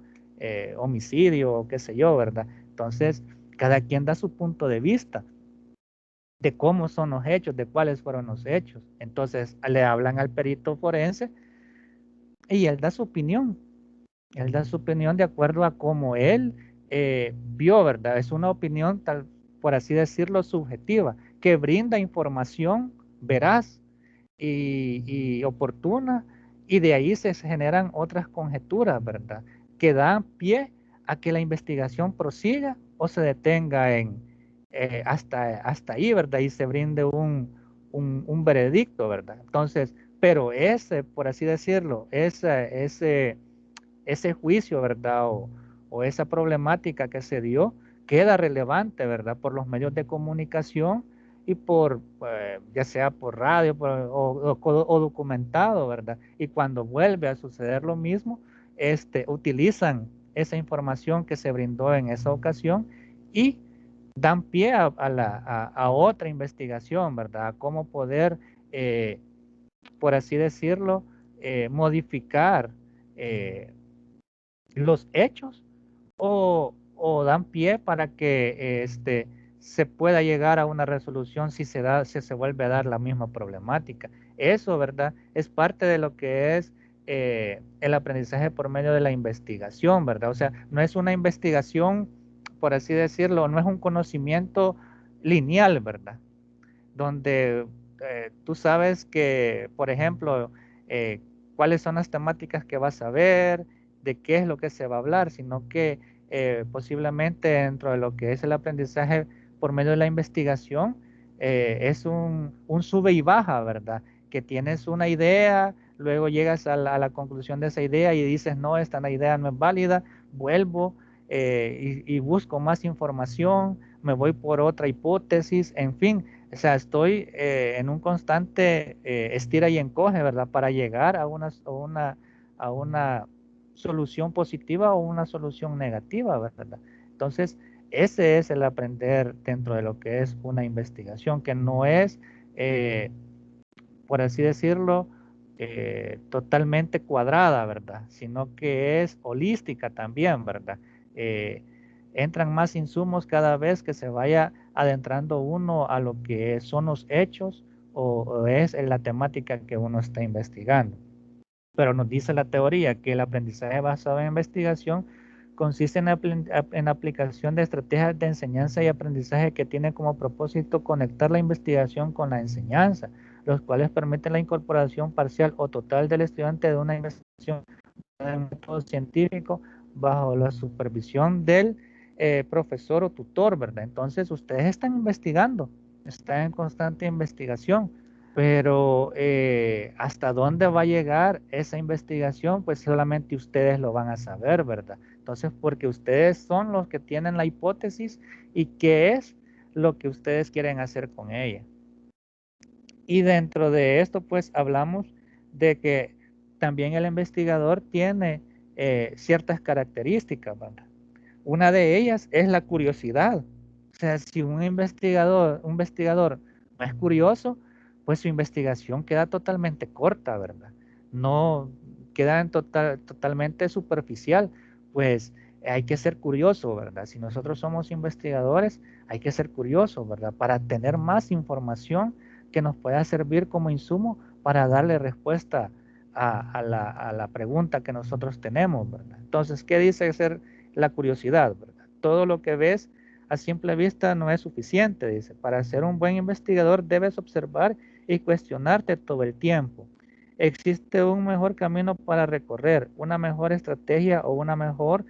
homicidio o qué sé yo, ¿verdad? Entonces, cada quien da su punto de vista de cómo son los hechos, de cuáles fueron los hechos. Entonces, le hablan al perito forense y él da su opinión. Él da su opinión de acuerdo a cómo él vio, ¿verdad? Es una opinión, tal, por así decirlo, subjetiva, que brinda información veraz y oportuna, y de ahí se generan otras conjeturas, ¿verdad? Que dan pie a que la investigación prosiga o se detenga hasta ahí, ¿verdad? Y se brinde un veredicto, ¿verdad? Entonces, pero ese, por así decirlo, ese juicio, ¿verdad? O esa problemática que se dio queda relevante, ¿verdad? Por los medios de comunicación y por, ya sea por radio o documentado, ¿verdad? Y cuando vuelve a suceder lo mismo, utilizan esa información que se brindó en esa ocasión y dan pie a otra investigación, ¿verdad? A cómo poder, por así decirlo, modificar los hechos o dan pie para que se pueda llegar a una resolución si se vuelve a dar la misma problemática. Eso, ¿verdad? Es parte de lo que es el aprendizaje por medio de la investigación, ¿verdad? O sea, no es una investigación, por así decirlo, no es un conocimiento lineal, ¿verdad? Donde tú sabes que, por ejemplo, cuáles son las temáticas que vas a ver, de qué es lo que se va a hablar, sino que posiblemente dentro de lo que es el aprendizaje por medio de la investigación, es un sube y baja, ¿verdad? Que tienes una idea, luego llegas a la conclusión de esa idea y dices, no, esta idea no es válida, vuelvo y busco más información, me voy por otra hipótesis, en fin. O sea, estoy en un constante estira y encoge, ¿verdad? Para llegar a una solución positiva o una solución negativa, ¿verdad? Entonces, ese es el aprender dentro de lo que es una investigación, que no es, por así decirlo, totalmente cuadrada, ¿verdad? Sino que es holística también, ¿verdad? Eh, Entran más insumos cada vez que se vaya adentrando uno a lo que son los hechos o es la temática que uno está investigando. Pero nos dice la teoría que el aprendizaje basado en investigación consiste en aplicación de estrategias de enseñanza y aprendizaje que tienen como propósito conectar la investigación con la enseñanza, los cuales permiten la incorporación parcial o total del estudiante de una investigación de un método científico bajo la supervisión del profesor o tutor, ¿verdad? Entonces ustedes están investigando, están en constante investigación, pero hasta dónde va a llegar esa investigación, pues solamente ustedes lo van a saber, ¿verdad? Entonces, porque ustedes son los que tienen la hipótesis y qué es lo que ustedes quieren hacer con ella. Y dentro de esto, pues hablamos de que también el investigador tiene ciertas características, ¿verdad? Una de ellas es la curiosidad. O sea, si un investigador no es curioso, pues su investigación queda totalmente corta, ¿verdad? No queda totalmente superficial. Pues hay que ser curioso, ¿verdad? Si nosotros somos investigadores, hay que ser curioso, ¿verdad? Para tener más información que nos pueda servir como insumo para darle respuesta a la pregunta que nosotros tenemos, ¿verdad? Entonces, ¿qué dice ser la curiosidad, ¿verdad? Todo lo que ves a simple vista no es suficiente, dice. Para ser un buen investigador debes observar y cuestionarte todo el tiempo. ¿Existe un mejor camino para recorrer, una mejor estrategia o una mejor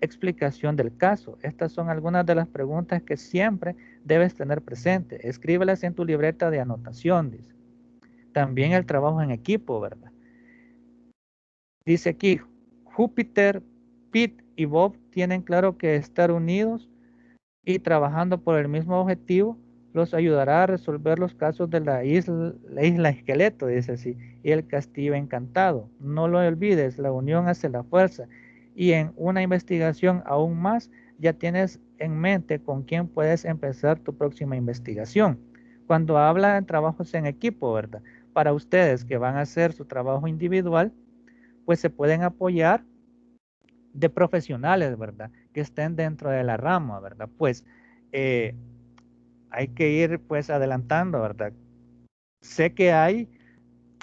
explicación del caso? Estas son algunas de las preguntas que siempre debes tener presente. Escríbelas en tu libreta de anotación, dice. También el trabajo en equipo, ¿verdad? Dice aquí, Júpiter, Pete y Bob tienen claro que estar unidos y trabajando por el mismo objetivo los ayudará a resolver los casos de la isla Esqueleto, dice así, y el castillo encantado. No lo olvides, la unión hace la fuerza. Y en una investigación aún más, ya tienes en mente con quién puedes empezar tu próxima investigación. Cuando habla de trabajos en equipo, ¿verdad? Para ustedes que van a hacer su trabajo individual, pues se pueden apoyar de profesionales, ¿verdad? Que estén dentro de la rama, ¿verdad? Pues hay que ir pues adelantando, ¿verdad? Sé que hay,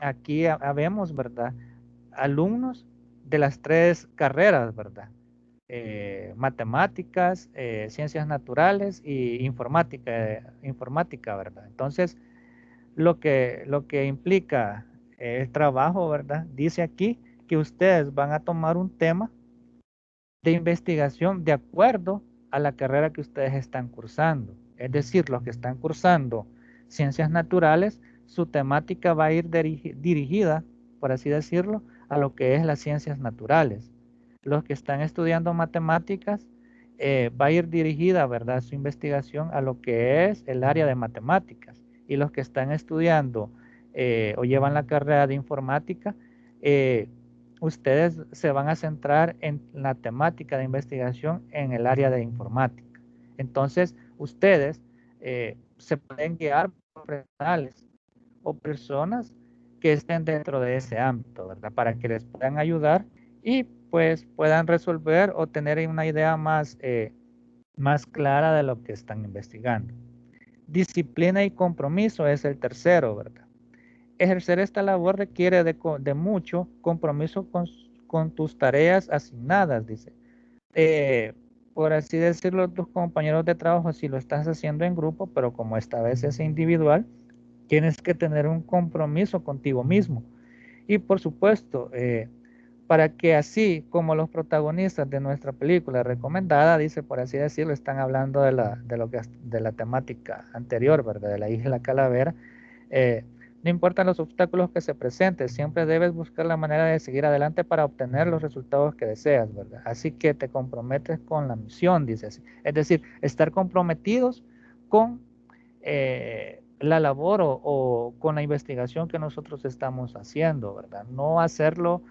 aquí habemos, ¿verdad? Alumnos de las 3 carreras, ¿verdad? Matemáticas, ciencias naturales y informática, ¿verdad? Entonces, lo que implica el trabajo, ¿verdad? Dice aquí que ustedes van a tomar un tema de investigación de acuerdo a la carrera que ustedes están cursando. Es decir, los que están cursando ciencias naturales, su temática va a ir dirigida, por así decirlo, a lo que es las ciencias naturales. Los que están estudiando matemáticas, va a ir dirigida, ¿verdad?, su investigación a lo que es el área de matemáticas. Y los que están estudiando o llevan la carrera de informática, ustedes se van a centrar en la temática de investigación en el área de informática. Entonces, ustedes se pueden guiar por profesionales o personas que estén dentro de ese ámbito, ¿verdad? Para que les puedan ayudar y pues puedan resolver o tener una idea más, más clara de lo que están investigando. Disciplina y compromiso es el tercero, ¿verdad? Ejercer esta labor requiere de mucho compromiso con tus tareas asignadas, dice. Por así decirlo, tus compañeros de trabajo, si lo estás haciendo en grupo, pero como esta vez es individual, tienes que tener un compromiso contigo mismo. Y por supuesto, para que así como los protagonistas de nuestra película recomendada, dice, por así decirlo, están hablando de la temática anterior, ¿verdad? De la isla Calavera. No importan los obstáculos que se presenten, siempre debes buscar la manera de seguir adelante para obtener los resultados que deseas, ¿verdad? Así que te comprometes con la misión, dice así. Es decir, estar comprometidos con la labor o con la investigación que nosotros estamos haciendo, ¿verdad? No hacerlo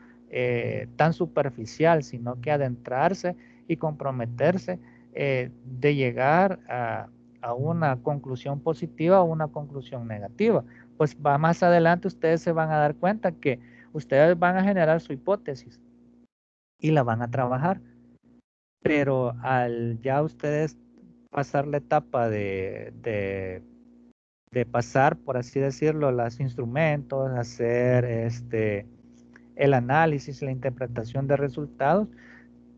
tan superficial, sino que adentrarse y comprometerse de llegar a una conclusión positiva o una conclusión negativa. Pues va más adelante ustedes se van a dar cuenta que ustedes van a generar su hipótesis y la van a trabajar, pero al ya ustedes pasar la etapa de pasar, por así decirlo, los instrumentos, hacer el análisis, la interpretación de resultados,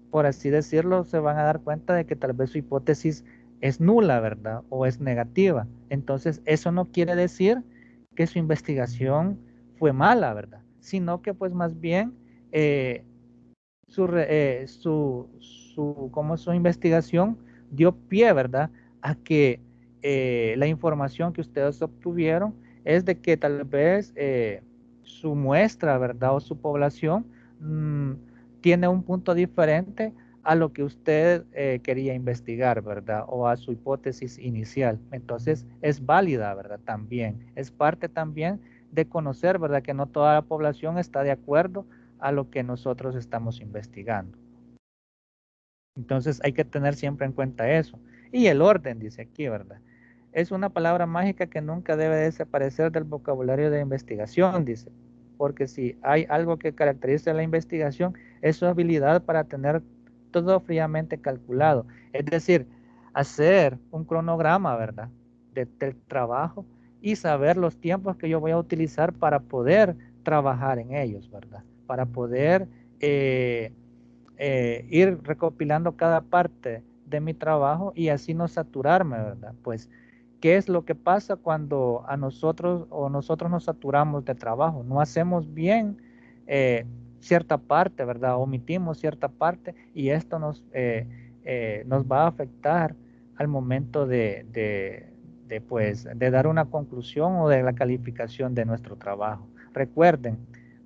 por así decirlo, se van a dar cuenta de que tal vez su hipótesis es nula, ¿verdad? O es negativa. Entonces, eso no quiere decir que su investigación fue mala, ¿verdad? Sino que pues más bien como su investigación dio pie, ¿verdad? A que la información que ustedes obtuvieron es de que tal vez su muestra, ¿verdad? O su población tiene un punto diferente a lo que usted quería investigar, ¿verdad? O a su hipótesis inicial. Entonces, es válida, ¿verdad? También. Es parte también de conocer, ¿verdad? Que no toda la población está de acuerdo a lo que nosotros estamos investigando. Entonces, hay que tener siempre en cuenta eso. Y el orden, dice aquí, ¿verdad? Es una palabra mágica que nunca debe desaparecer del vocabulario de investigación, dice. Porque si hay algo que caracteriza la investigación, es su habilidad para tener todo fríamente calculado. Es decir, hacer un cronograma, ¿verdad? Del trabajo y saber los tiempos que yo voy a utilizar para poder trabajar en ellos, ¿verdad? Para poder ir recopilando cada parte de mi trabajo y así no saturarme, ¿verdad? Pues, ¿qué es lo que pasa cuando a nosotros o nosotros nos saturamos de trabajo? No hacemos bien cierta parte, ¿verdad? Omitimos cierta parte y esto nos va a afectar al momento pues, de dar una conclusión o de la calificación de nuestro trabajo. Recuerden,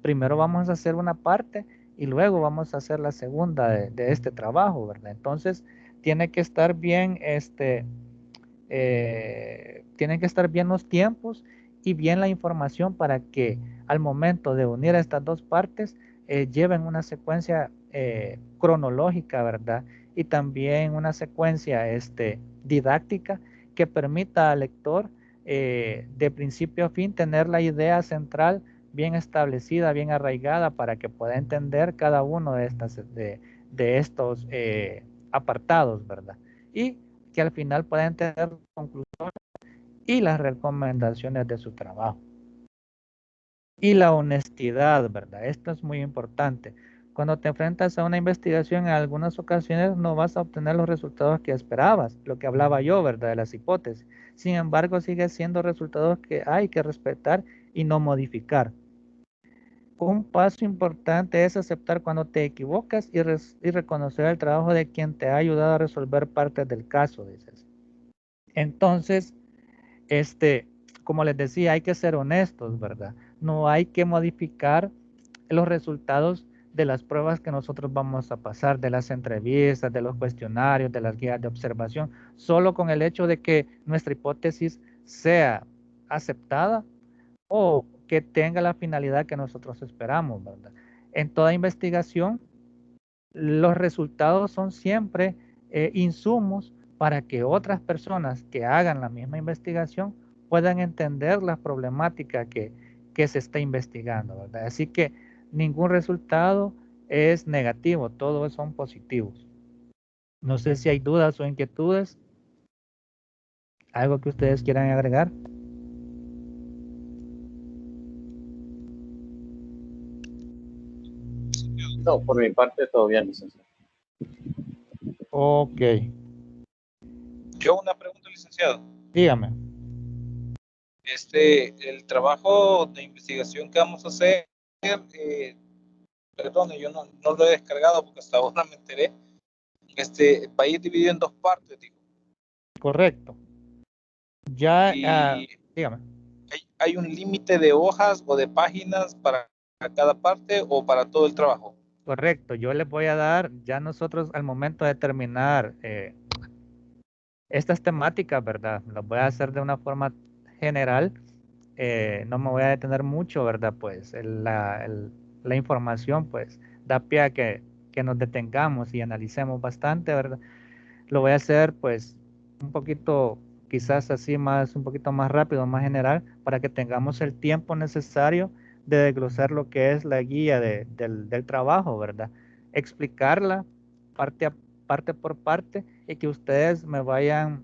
primero vamos a hacer una parte y luego vamos a hacer la segunda de este trabajo, ¿verdad? Entonces, tiene que estar bien, tienen que estar bien los tiempos y bien la información para que al momento de unir a estas dos partes lleven una secuencia cronológica, ¿verdad? Y también una secuencia didáctica que permita al lector de principio a fin tener la idea central bien establecida, bien arraigada para que pueda entender cada uno de estos apartados, ¿verdad? Y que al final pueda entender las conclusiones y las recomendaciones de su trabajo. Y la honestidad, ¿verdad? Esto es muy importante. Cuando te enfrentas a una investigación, en algunas ocasiones no vas a obtener los resultados que esperabas, lo que hablaba yo, ¿verdad? De las hipótesis. Sin embargo, sigue siendo resultados que hay que respetar y no modificar. Un paso importante es aceptar cuando te equivocas y reconocer el trabajo de quien te ha ayudado a resolver partes del caso, dices. Entonces, como les decía, hay que ser honestos, ¿verdad? No hay que modificar los resultados de las pruebas que nosotros vamos a pasar, de las entrevistas, de los cuestionarios, de las guías de observación, solo con el hecho de que nuestra hipótesis sea aceptada o que tenga la finalidad que nosotros esperamos, ¿verdad? En toda investigación, los resultados son siempre insumos para que otras personas que hagan la misma investigación puedan entender la problemática que se está investigando, ¿verdad? Así que ningún resultado es negativo, todos son positivos. No sé si hay dudas o inquietudes, algo que ustedes quieran agregar. No, por mi parte todo bien, licenciado. Ok, Yo una pregunta, licenciado. dígame. El trabajo de investigación que vamos a hacer, perdón, yo no lo he descargado porque hasta ahora me enteré, va a ir dividido en dos partes, digo. Correcto. Ya, Y dígame. ¿hay un límite de hojas o de páginas para cada parte o para todo el trabajo? Correcto, yo les voy a dar, ya nosotros al momento de terminar estas temáticas, ¿verdad? Las voy a hacer de una forma general, no me voy a detener mucho, ¿verdad? Pues la información pues da pie a que nos detengamos y analicemos bastante, ¿verdad? Lo voy a hacer pues un poquito, quizás así más, un poquito más rápido, más general, para que tengamos el tiempo necesario de desglosar lo que es la guía del trabajo, ¿verdad? Explicarla parte por parte y que ustedes me vayan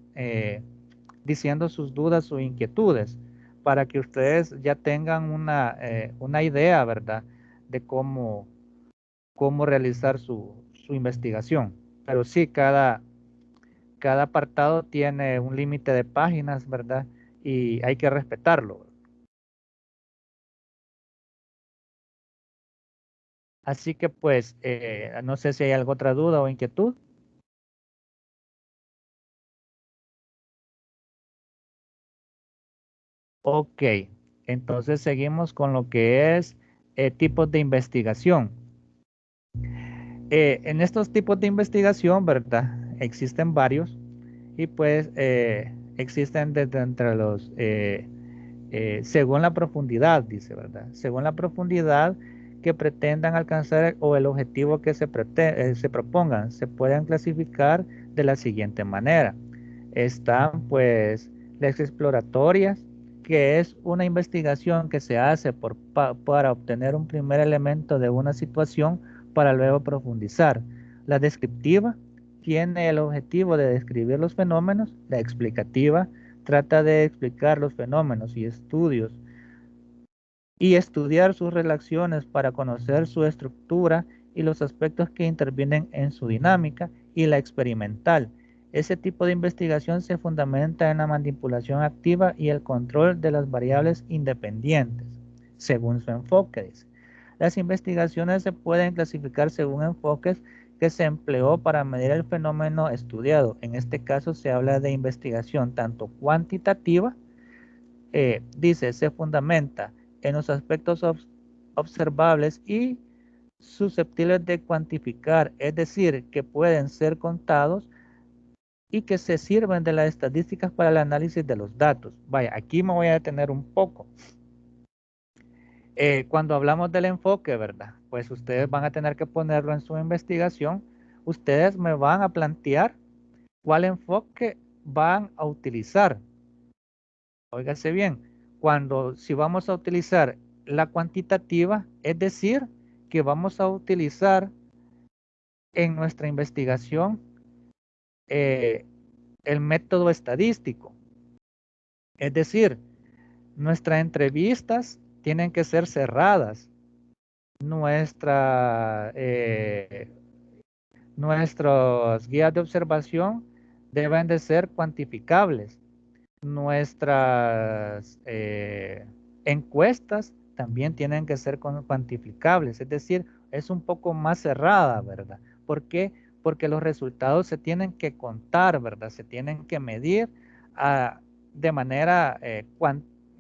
diciendo sus dudas o inquietudes para que ustedes ya tengan una idea, ¿verdad? De cómo realizar su investigación. Pero sí, cada apartado tiene un límite de páginas, ¿verdad? Y hay que respetarlo. Así que pues, no sé si hay alguna otra duda o inquietud. Ok, entonces seguimos con lo que es tipos de investigación. En estos tipos de investigación, ¿verdad? Existen varios y pues existen desde entre los según la profundidad, dice, ¿verdad? Según la profundidad que pretendan alcanzar o el objetivo que se propongan, se pueden clasificar de la siguiente manera. Están pues las exploratorias, que es una investigación que se hace para obtener un primer elemento de una situación para luego profundizar. La descriptiva tiene el objetivo de describir los fenómenos, la explicativa trata de explicar los fenómenos y estudiar sus relaciones para conocer su estructura y los aspectos que intervienen en su dinámica, y la experimental. Ese tipo de investigación se fundamenta en la manipulación activa y el control de las variables independientes, según su enfoque, dice. Las investigaciones se pueden clasificar según enfoques que se empleó para medir el fenómeno estudiado. En este caso se habla de investigación tanto cuantitativa, dice, se fundamenta en los aspectos observables y susceptibles de cuantificar, es decir, que pueden ser contados y que se sirven de las estadísticas para el análisis de los datos. Vaya, aquí me voy a detener un poco. Cuando hablamos del enfoque, ¿verdad? Pues ustedes van a tener que ponerlo en su investigación. Ustedes me van a plantear cuál enfoque van a utilizar. Óigase bien, si vamos a utilizar la cuantitativa, es decir, que vamos a utilizar en nuestra investigación el método estadístico. Es decir, nuestras entrevistas tienen que ser cerradas. Nuestras guías de observación deben de ser cuantificables. Nuestras encuestas también tienen que ser cuantificables, es decir, es un poco más cerrada, ¿verdad? ¿Por qué? Porque los resultados se tienen que contar, ¿verdad? Se tienen que medir de manera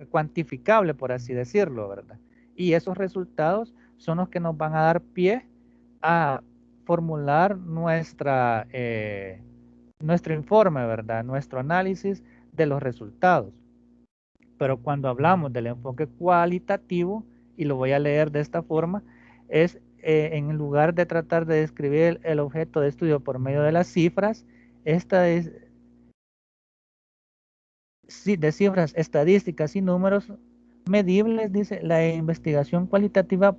cuantificable, por así decirlo, ¿verdad? Y esos resultados son los que nos van a dar pie a formular nuestro informe, ¿verdad? Nuestro análisis de los resultados. Pero cuando hablamos del enfoque cualitativo, y lo voy a leer de esta forma, es en lugar de tratar de describir el objeto de estudio por medio de las cifras, de cifras estadísticas y números medibles, dice, la investigación cualitativa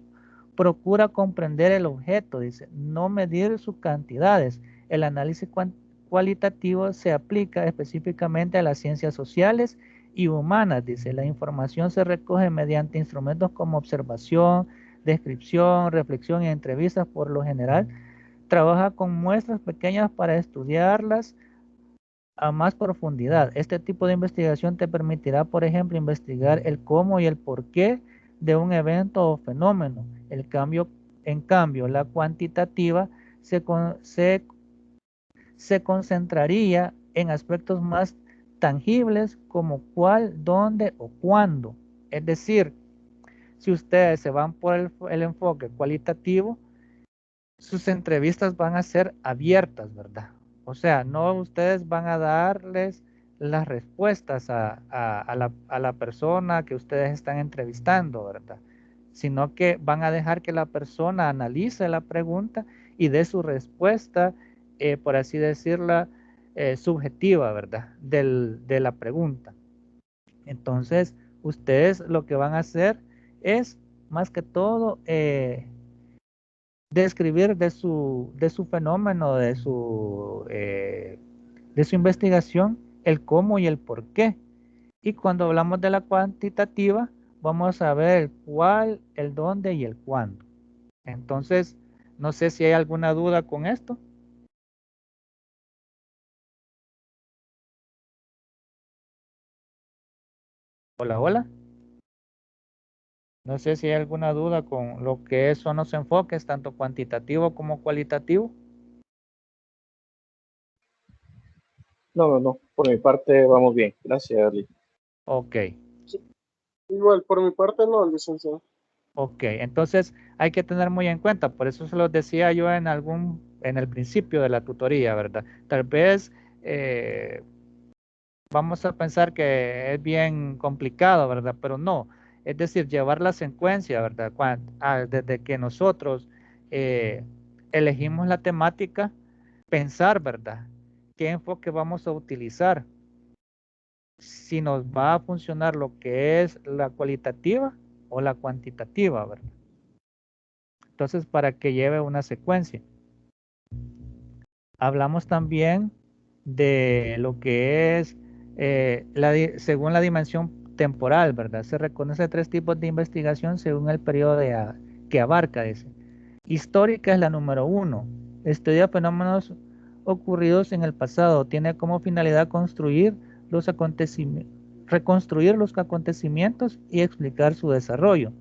procura comprender el objeto, dice, no medir sus cantidades. El análisis cualitativo se aplica específicamente a las ciencias sociales y humanas, dice, la información se recoge mediante instrumentos como observación, descripción, reflexión y entrevistas. Por lo general, trabaja con muestras pequeñas para estudiarlas a más profundidad. Este tipo de investigación te permitirá, por ejemplo, investigar el cómo y el por qué de un evento o fenómeno. En cambio, la cuantitativa se concentraría en aspectos más tangibles como cuál, dónde o cuándo. Es decir, si ustedes se van por el enfoque cualitativo, sus entrevistas van a ser abiertas, ¿verdad? O sea, no ustedes van a darles las respuestas a la persona que ustedes están entrevistando, ¿verdad? Sino que van a dejar que la persona analice la pregunta y dé su respuesta, por así decirla, subjetiva, ¿verdad? De la pregunta. Entonces, ustedes lo que van a hacer es, más que todo, describir de su fenómeno, de su investigación, el cómo y el por qué. Y cuando hablamos de la cuantitativa, vamos a ver el cuál, el dónde y el cuándo. Entonces, no sé si hay alguna duda con esto. Hola, hola. No sé si hay alguna duda con lo que son los enfoques, tanto cuantitativo como cualitativo. No, por mi parte vamos bien. Gracias, Arly. Ok. Sí. Igual, por mi parte no, licenciado. Ok, entonces hay que tener muy en cuenta, por eso se los decía yo en el principio de la tutoría, ¿verdad? Tal vez vamos a pensar que es bien complicado, ¿verdad? Pero no, es decir, llevar la secuencia, ¿verdad? Desde que nosotros elegimos la temática, pensar, ¿verdad? ¿Qué enfoque vamos a utilizar? Si nos va a funcionar lo que es la cualitativa o la cuantitativa, ¿verdad? Entonces, para que lleve una secuencia. Hablamos también de lo que es, según la dimensión temporal, ¿verdad? Se reconoce 3 tipos de investigación según el periodo que abarca. Dice. Histórica es la número 1. Estudia fenómenos ocurridos en el pasado. Tiene como finalidad reconstruir los acontecimientos y explicar su desarrollo.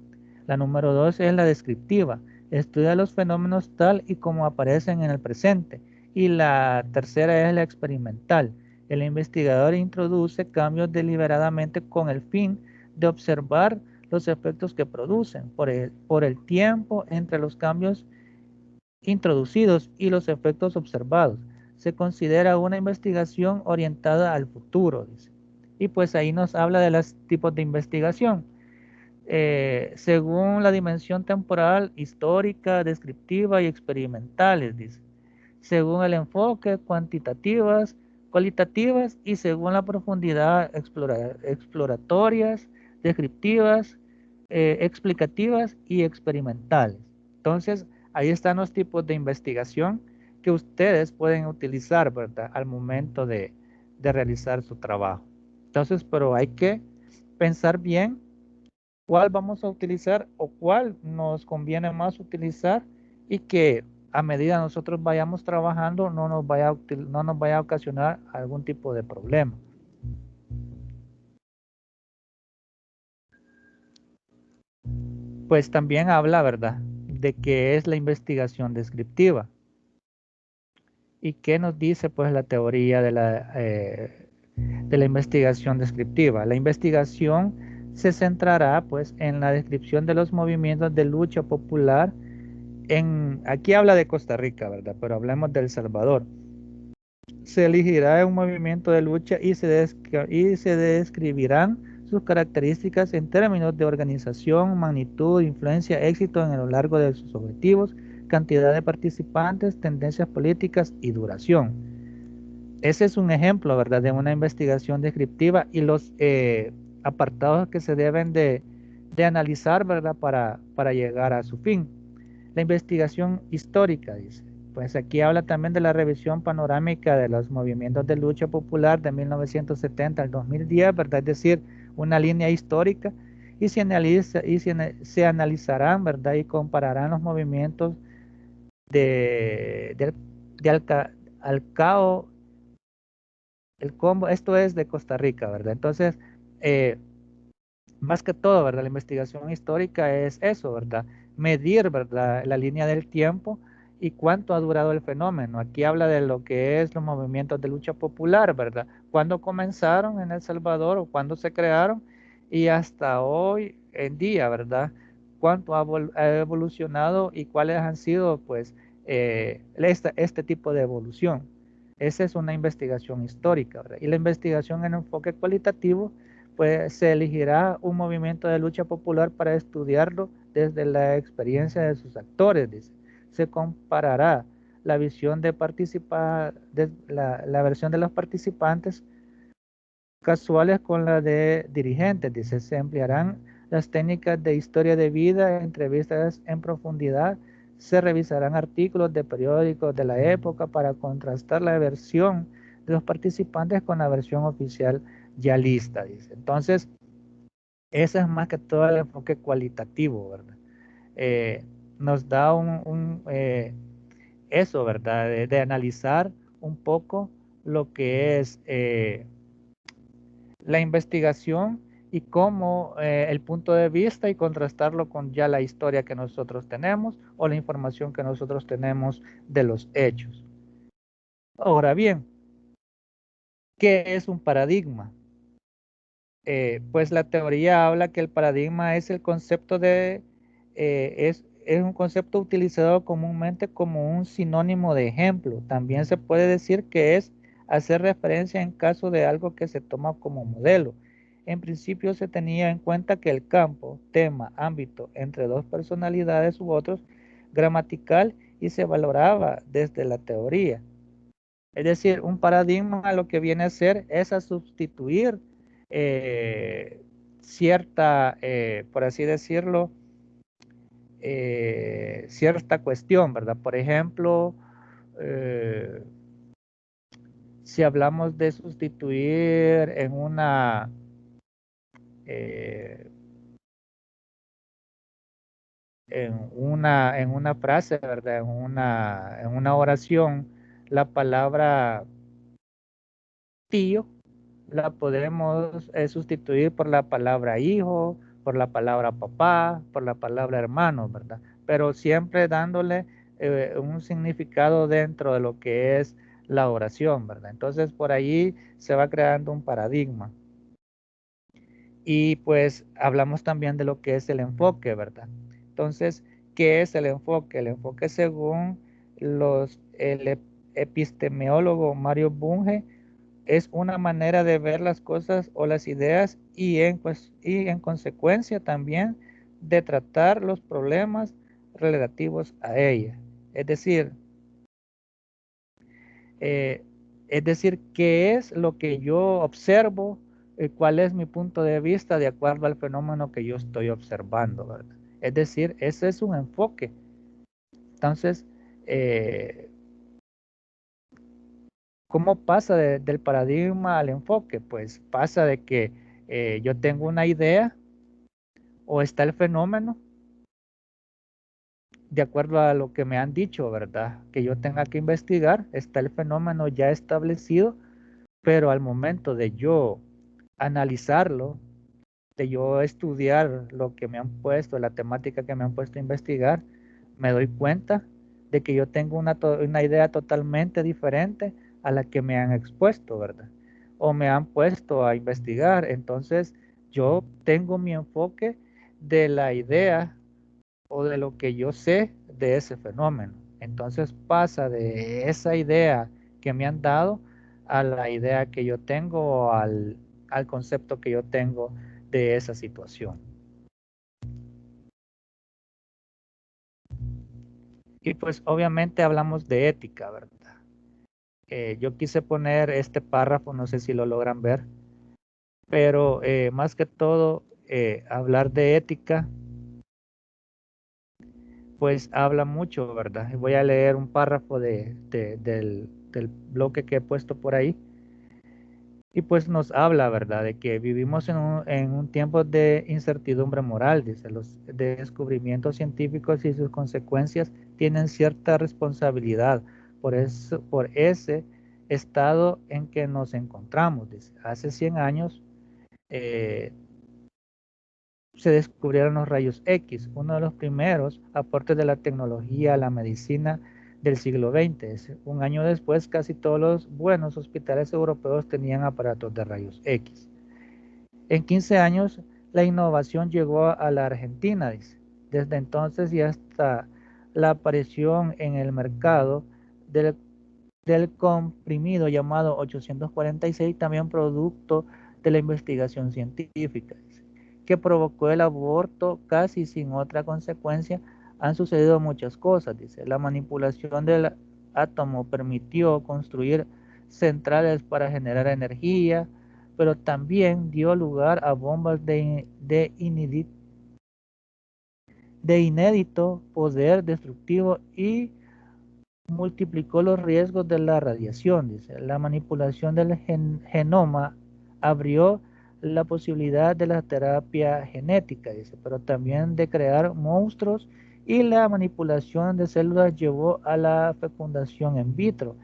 La número 2 es la descriptiva. Estudia los fenómenos tal y como aparecen en el presente. Y la tercera es la experimental. El investigador introduce cambios deliberadamente con el fin de observar los efectos que producen por el tiempo entre los cambios introducidos y los efectos observados. Se considera una investigación orientada al futuro, dice. Y pues ahí nos habla de los tipos de investigación. Según la dimensión temporal, histórica, descriptiva y experimentales, dice. Según el enfoque, cuantitativas, cualitativas y según la profundidad, exploratorias, descriptivas, explicativas y experimentales. Entonces, ahí están los tipos de investigación que ustedes pueden utilizar, ¿verdad?, al momento de realizar su trabajo. Entonces, pero hay que pensar bien cuál vamos a utilizar o cuál nos conviene más utilizar y que a medida nosotros vayamos trabajando no nos vaya a ocasionar algún tipo de problema. Pues también habla, ¿verdad?, de qué es la investigación descriptiva. ¿Y qué nos dice pues la teoría de la investigación descriptiva? La investigación se centrará pues en la descripción de los movimientos de lucha popular aquí habla de Costa Rica, ¿verdad? Pero hablemos de El Salvador. Se elegirá un movimiento de lucha y se describirán sus características en términos de organización, magnitud, influencia, éxito a lo largo de sus objetivos, cantidad de participantes, tendencias políticas y duración. Ese es un ejemplo, ¿verdad?, de una investigación descriptiva y los apartados que se deben de analizar, ¿verdad?, para llegar a su fin. La investigación histórica, dice. Pues aquí habla también de la revisión panorámica de los movimientos de lucha popular de 1970 al 2010, ¿verdad? Es decir, una línea histórica y se analizarán, ¿verdad? Y compararán los movimientos de Alcao, el combo, esto es de Costa Rica, ¿verdad? Entonces, más que todo, ¿verdad? La investigación histórica es eso, ¿verdad? Medir, ¿verdad?, la línea del tiempo y cuánto ha durado el fenómeno. Aquí habla de lo que es los movimientos de lucha popular, ¿verdad? Cuándo comenzaron en El Salvador o cuándo se crearon y hasta hoy en día, ¿verdad? Cuánto ha evolucionado y cuáles han sido, pues, este tipo de evolución. Esa es una investigación histórica, ¿verdad? Y la investigación en enfoque cualitativo, pues se elegirá un movimiento de lucha popular para estudiarlo desde la experiencia de sus actores, dice. Se comparará la visión de la versión de los participantes casuales con la de dirigentes, dice. Se emplearán las técnicas de historia de vida, entrevistas en profundidad, se revisarán artículos de periódicos de la época para contrastar la versión de los participantes con la versión oficial ya lista, dice. Entonces, ese es más que todo el enfoque cualitativo, ¿verdad? Nos da eso, ¿verdad? De analizar un poco lo que es la investigación y cómo el punto de vista y contrastarlo con ya la historia que nosotros tenemos o la información que nosotros tenemos de los hechos. Ahora bien, ¿qué es un paradigma? Pues la teoría habla que el paradigma es el concepto es un concepto utilizado comúnmente como un sinónimo de ejemplo. También se puede decir que es hacer referencia en caso de algo que se toma como modelo. En principio se tenía en cuenta que el campo, tema, ámbito entre dos personalidades u otros, gramatical y se valoraba desde la teoría. Es decir, un paradigma lo que viene a ser es a sustituir cierta, por así decirlo, cierta cuestión, ¿verdad? Por ejemplo, si hablamos de sustituir eh, en una frase, ¿verdad? En una oración, la palabra tío la podemos sustituir por la palabra hijo, por la palabra papá, por la palabra hermano, ¿verdad? Pero siempre dándole un significado dentro de lo que es la oración, ¿verdad? Entonces por allí se va creando un paradigma. Y pues hablamos también de lo que es el enfoque, ¿verdad? Entonces, ¿qué es el enfoque? El enfoque, según el epistemólogo Mario Bunge, es una manera de ver las cosas o las ideas y en consecuencia también de tratar los problemas relativos a ellas. Es decir, eh, qué es lo que yo observo, cuál es mi punto de vista de acuerdo al fenómeno que yo estoy observando, ¿verdad? Es decir, ese es un enfoque. Entonces, ¿cómo pasa del paradigma al enfoque? Pues pasa de que yo tengo una idea o está el fenómeno de acuerdo a lo que me han dicho, ¿verdad? Que yo tenga que investigar, está el fenómeno ya establecido, pero al momento de yo analizarlo, de yo estudiar lo que me han puesto, la temática que me han puesto a investigar, me doy cuenta de que yo tengo una idea totalmente diferente a la que me han expuesto, ¿verdad? O me han puesto a investigar. Entonces, yo tengo mi enfoque de la idea o de lo que yo sé de ese fenómeno. Entonces pasa de esa idea que me han dado a la idea que yo tengo o al concepto que yo tengo de esa situación. Y pues obviamente hablamos de ética, ¿verdad? Yo quise poner este párrafo, no sé si lo logran ver, pero más que todo hablar de ética, pues habla mucho, ¿verdad? Voy a leer un párrafo del bloque que he puesto por ahí. Y pues nos habla, ¿verdad?, de que vivimos en un tiempo de incertidumbre moral, dice, los descubrimientos científicos y sus consecuencias tienen cierta responsabilidad por ese estado en que nos encontramos, dice. Hace 100 años se descubrieron los rayos X, uno de los primeros aportes de la tecnología a la medicina del siglo XX. Un año después, casi todos los buenos hospitales europeos tenían aparatos de rayos X. En 15 años, la innovación llegó a la Argentina, dice. Desde entonces y hasta la aparición en el mercado del comprimido llamado 846, también producto de la investigación científica, que provocó el aborto casi sin otra consecuencia. Han sucedido muchas cosas, dice. La manipulación del átomo permitió construir centrales para generar energía, pero también dio lugar a bombas de inédito poder destructivo y multiplicó los riesgos de la radiación, dice. La manipulación del genoma abrió la posibilidad de la terapia genética, dice, pero también de crear monstruos, y la manipulación de células llevó a la fecundación in vitro.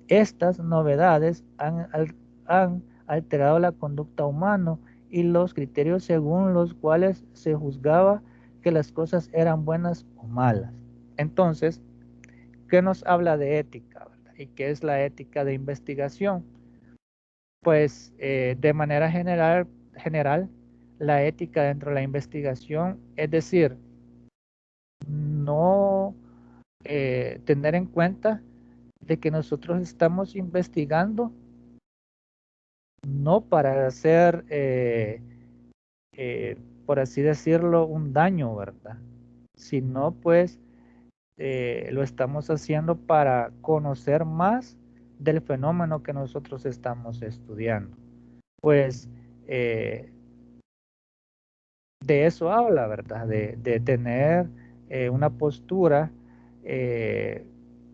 Estas novedades han alterado la conducta humana y los criterios según los cuales se juzgaba que las cosas eran buenas o malas. Entonces, ¿qué nos habla de ética, verdad? ¿Y qué es la ética de investigación? Pues de manera general, la ética dentro de la investigación, es decir, no tener en cuenta de que nosotros estamos investigando no para hacer, por así decirlo, un daño, ¿verdad? Sino pues lo estamos haciendo para conocer más del fenómeno que nosotros estamos estudiando. Pues de eso habla, ¿verdad? De tener una postura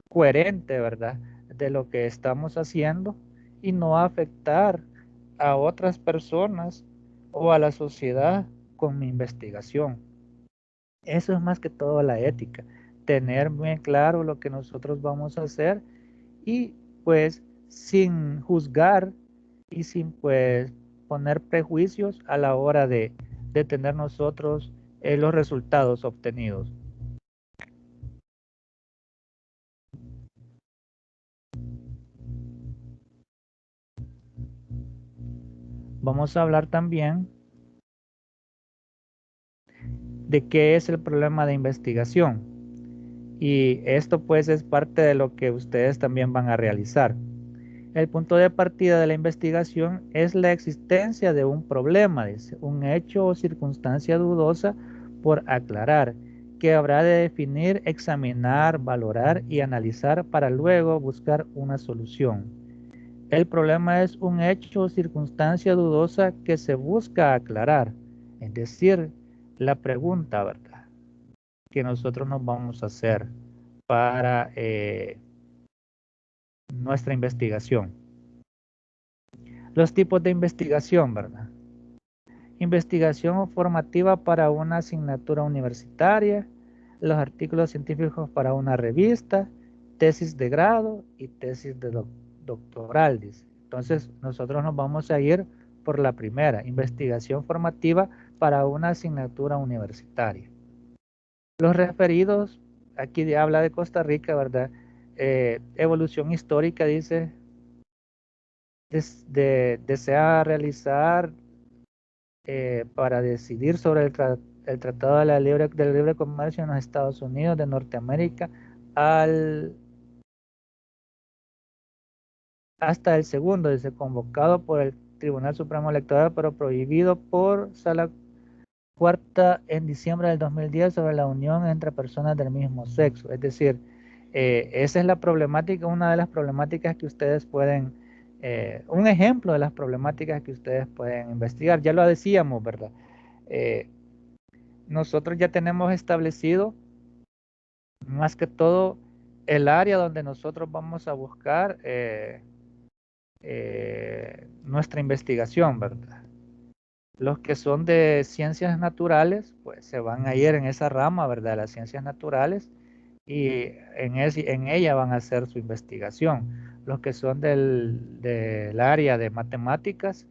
coherente, ¿verdad? De lo que estamos haciendo y no afectar a otras personas o a la sociedad con mi investigación. Eso es más que todo la ética, tener bien claro lo que nosotros vamos a hacer y pues sin juzgar y sin pues poner prejuicios a la hora de tener nosotros los resultados obtenidos. Vamos a hablar también de qué es el problema de investigación. Y esto pues es parte de lo que ustedes también van a realizar. El punto de partida de la investigación es la existencia de un problema, dice, un hecho o circunstancia dudosa por aclarar, que habrá de definir, examinar, valorar y analizar para luego buscar una solución. El problema es un hecho o circunstancia dudosa que se busca aclarar, es decir, la pregunta, ¿verdad?, que nosotros nos vamos a hacer para nuestra investigación. Los tipos de investigación, ¿verdad? Investigación formativa para una asignatura universitaria, los artículos científicos para una revista, tesis de grado y tesis de doctoral, dice. Entonces, nosotros nos vamos a ir por la primera, investigación formativa para una asignatura universitaria. Los referidos, aquí habla de Costa Rica, ¿verdad? Evolución histórica, dice, desea realizar para decidir sobre el Tratado de del Libre Comercio en los Estados Unidos de Norteamérica hasta el segundo, dice, convocado por el Tribunal Supremo Electoral, pero prohibido por Sala Cuarta en diciembre del 2010 sobre la unión entre personas del mismo sexo. Es decir, esa es la problemática, una de las problemáticas que ustedes pueden, un ejemplo de las problemáticas que ustedes pueden investigar. Ya lo decíamos, ¿verdad? Nosotros ya tenemos establecido más que todo el área donde nosotros vamos a buscar nuestra investigación, ¿verdad? Los que son de ciencias naturales, pues se van a ir en esa rama, ¿verdad? Las ciencias naturales, y en ella van a hacer su investigación. Los que son del área de matemáticas,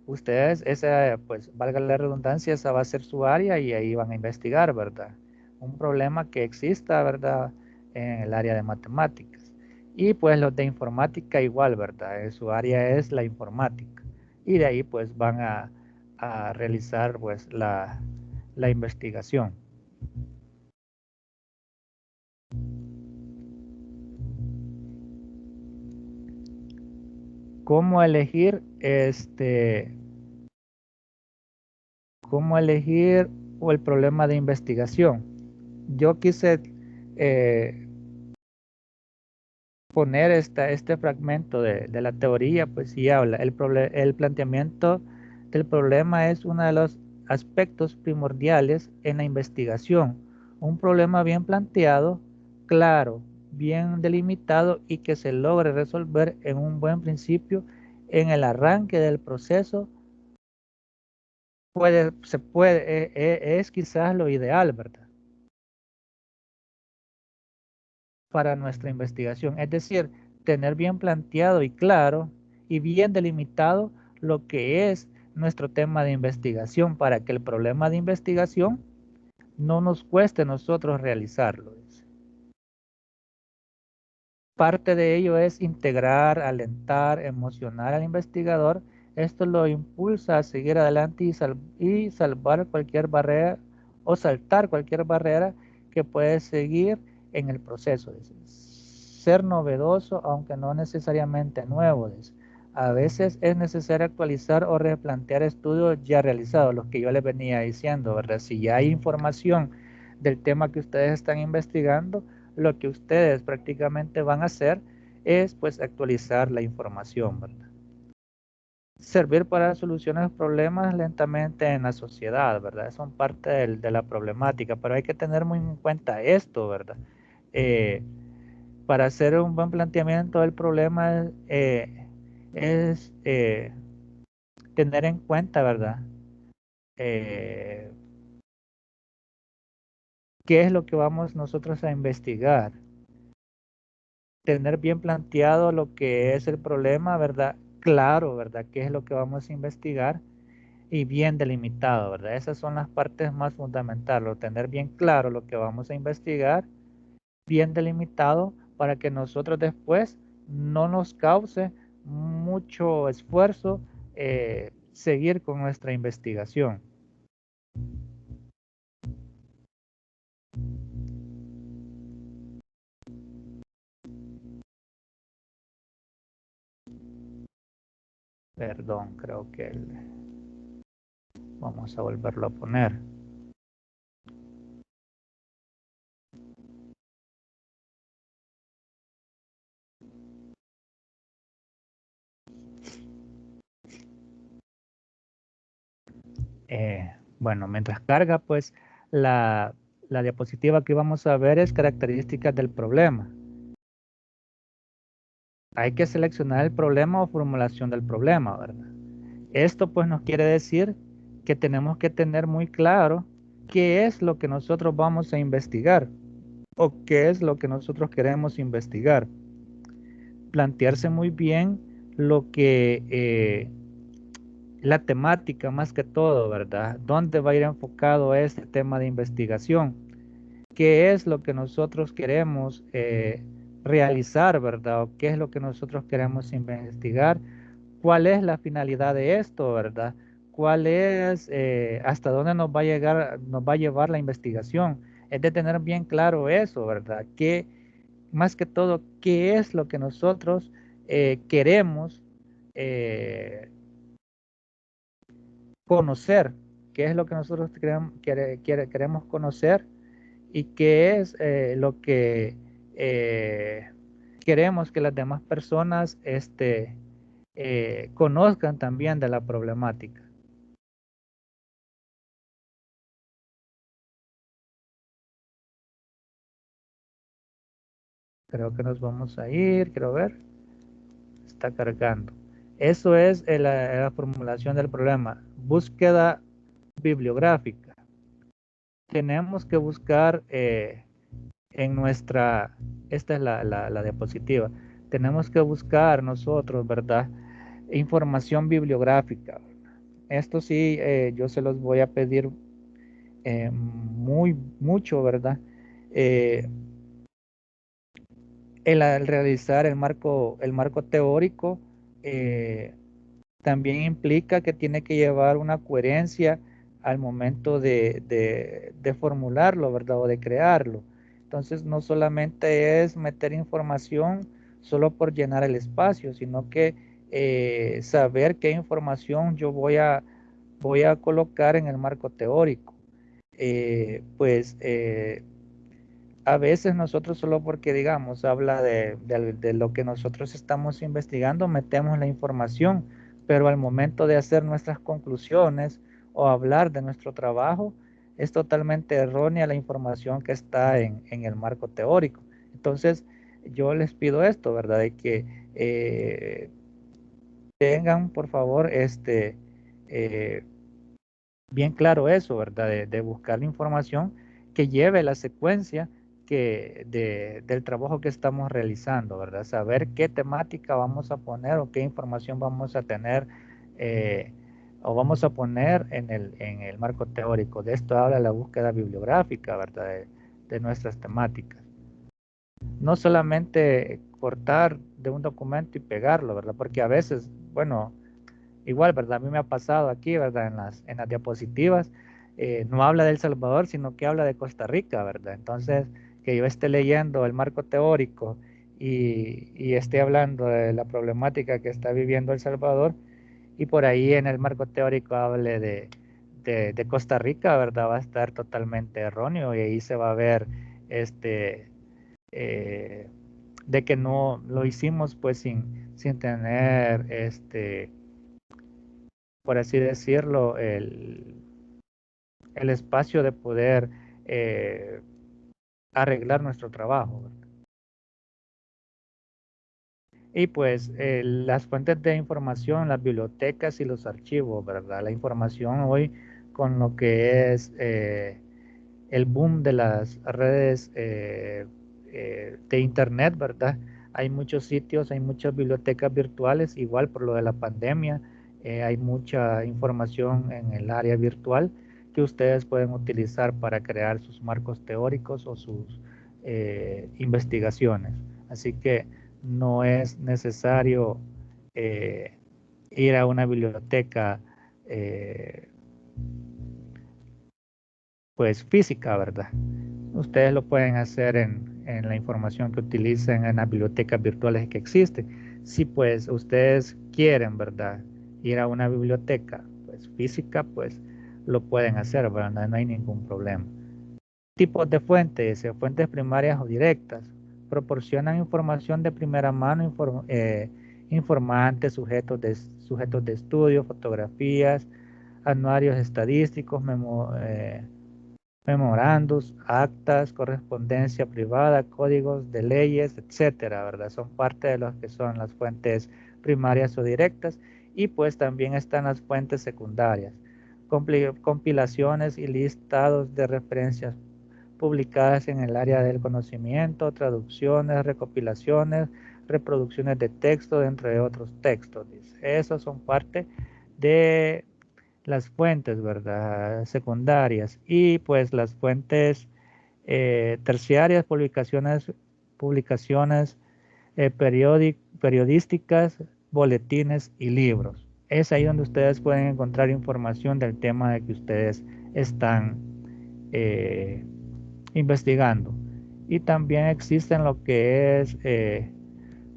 ustedes, esa, pues valga la redundancia, esa va a ser su área y ahí van a investigar, ¿verdad? Un problema que exista, ¿verdad? En el área de matemáticas. Y pues los de informática igual, ¿verdad? Su área es la informática. Y de ahí pues van a realizar pues la investigación. ¿Cómo elegir o el problema de investigación? Yo quise poner este fragmento de la teoría, pues sí habla. El planteamiento del problema es uno de los aspectos primordiales en la investigación. Un problema bien planteado, claro, bien delimitado y que se logre resolver en un buen principio en el arranque del proceso es quizás lo ideal, ¿verdad? Para nuestra investigación, es decir, tener bien planteado y claro y bien delimitado lo que es nuestro tema de investigación para que el problema de investigación no nos cueste nosotros realizarlo. Parte de ello es integrar, alentar, emocionar al investigador. Esto lo impulsa a seguir adelante y salvar cualquier barrera o saltar cualquier barrera que puede seguir en el proceso. Ser novedoso, aunque no necesariamente nuevo. A veces es necesario actualizar o replantear estudios ya realizados, los que yo les venía diciendo, ¿verdad? Si ya hay información del tema que ustedes están investigando, lo que ustedes prácticamente van a hacer es pues actualizar la información, ¿verdad? Servir para solucionar problemas lentamente en la sociedad, ¿verdad? Son parte de la problemática, pero hay que tener muy en cuenta esto, ¿verdad? Para hacer un buen planteamiento del problema es tener en cuenta, ¿verdad? ¿Qué es lo que vamos nosotros a investigar? Tener bien planteado lo que es el problema, ¿verdad? Claro, ¿verdad? ¿Qué es lo que vamos a investigar? Y bien delimitado, ¿verdad? Esas son las partes más fundamentales, tener bien claro lo que vamos a investigar, bien delimitado, para que nosotros después no nos cause mucho esfuerzo seguir con nuestra investigación. Perdón, creo que vamos a volverlo a poner. Bueno, mientras carga, pues la diapositiva que vamos a ver es características del problema. Hay que seleccionar el problema o formulación del problema, ¿verdad? Esto pues nos quiere decir que tenemos que tener muy claro qué es lo que nosotros vamos a investigar o qué es lo que nosotros queremos investigar. Plantearse muy bien lo que la temática más que todo, ¿verdad? ¿Dónde va a ir enfocado este tema de investigación? ¿Qué es lo que nosotros queremos realizar, ¿verdad? ¿O qué es lo que nosotros queremos investigar? ¿Cuál es la finalidad de esto, verdad? ¿Cuál es, hasta dónde nos va a llegar, nos va a llevar la investigación? Es de tener bien claro eso, ¿verdad? Que más que todo, ¿qué es lo que nosotros queremos conocer? ¿Qué es lo que nosotros queremos conocer? ¿Y qué es lo que queremos que las demás personas conozcan también de la problemática? Creo que nos vamos a ir, quiero ver. Está cargando. Eso es la formulación del problema. Búsqueda bibliográfica. Tenemos que buscar en nuestra, esta es la diapositiva, tenemos que buscar nosotros, ¿verdad? Información bibliográfica. Esto sí, yo se los voy a pedir mucho, ¿verdad? Al realizar el marco teórico, también implica que tiene que llevar una coherencia al momento de formularlo, ¿verdad? O de crearlo. Entonces, no solamente es meter información solo por llenar el espacio, sino que saber qué información yo voy a colocar en el marco teórico. A veces nosotros solo porque digamos habla de lo que nosotros estamos investigando, metemos la información, pero al momento de hacer nuestras conclusiones o hablar de nuestro trabajo, es totalmente errónea la información que está en el marco teórico. Entonces, yo les pido esto, ¿verdad? De que tengan, por favor, eh, bien claro eso, ¿verdad? De buscar la información que lleve la secuencia del trabajo que estamos realizando, ¿verdad? Saber qué temática vamos a poner o qué información vamos a tener o vamos a poner en el marco teórico. De esto habla la búsqueda bibliográfica, ¿verdad? De nuestras temáticas. No solamente cortar de un documento y pegarlo, ¿verdad? Porque a veces, bueno, igual, ¿verdad? A mí me ha pasado aquí, ¿verdad? En las diapositivas, no habla de El Salvador, sino que habla de Costa Rica, ¿verdad? Entonces, que yo esté leyendo el marco teórico y esté hablando de la problemática que está viviendo El Salvador, y por ahí en el marco teórico hable de Costa Rica, ¿verdad? Va a estar totalmente erróneo y ahí se va a ver eh, de que no lo hicimos pues sin tener por así decirlo, el espacio de poder arreglar nuestro trabajo. Y pues las fuentes de información, las bibliotecas y los archivos, ¿verdad? La información hoy con lo que es el boom de las redes de internet, ¿verdad? Hay muchos sitios, hay muchas bibliotecas virtuales, igual por lo de la pandemia, hay mucha información en el área virtual que ustedes pueden utilizar para crear sus marcos teóricos o sus investigaciones. Así que no es necesario ir a una biblioteca pues física, ¿verdad? Ustedes lo pueden hacer en la información que utilicen en las bibliotecas virtuales que existen. Si pues ustedes quieren, ¿verdad? ir a una biblioteca pues, física, pues lo pueden hacer, ¿verdad? No hay ningún problema. Tipos de fuentes, fuentes primarias o directas, proporcionan información de primera mano, informantes, sujetos de estudio, fotografías, anuarios estadísticos, memorandos, actas, correspondencia privada, códigos de leyes, etcétera, ¿verdad? Son parte de lo que son las fuentes primarias o directas, y pues también están las fuentes secundarias, compilaciones y listados de referencias publicadas en el área del conocimiento, traducciones, recopilaciones, reproducciones de texto, entre otros textos. Dice. Esos son parte de las fuentes, ¿verdad? Secundarias, y pues las fuentes terciarias, publicaciones periodísticas, boletines y libros. Es ahí donde ustedes pueden encontrar información del tema de que ustedes están investigando. Y también existen lo que es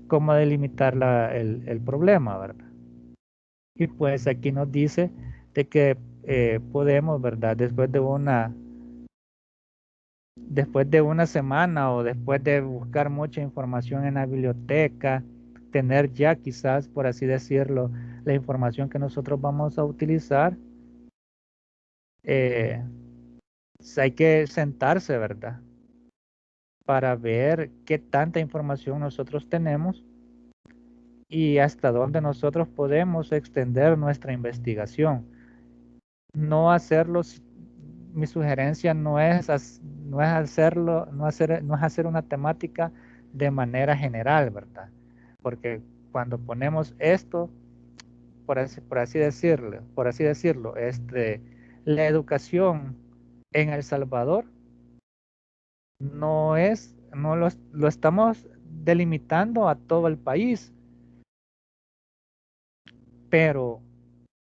cómo delimitar el problema, ¿verdad? Y pues aquí nos dice de que podemos, ¿verdad? Después de una semana o después de buscar mucha información en la biblioteca, tener ya quizás, por así decirlo, la información que nosotros vamos a utilizar, hay que sentarse, ¿verdad? Para ver qué tanta información nosotros tenemos y hasta dónde nosotros podemos extender nuestra investigación. No hacerlo, mi sugerencia no es hacerlo, no es hacer una temática de manera general, ¿verdad? Porque cuando ponemos esto, por así decirlo, la educación en El Salvador no lo estamos delimitando a todo el país, pero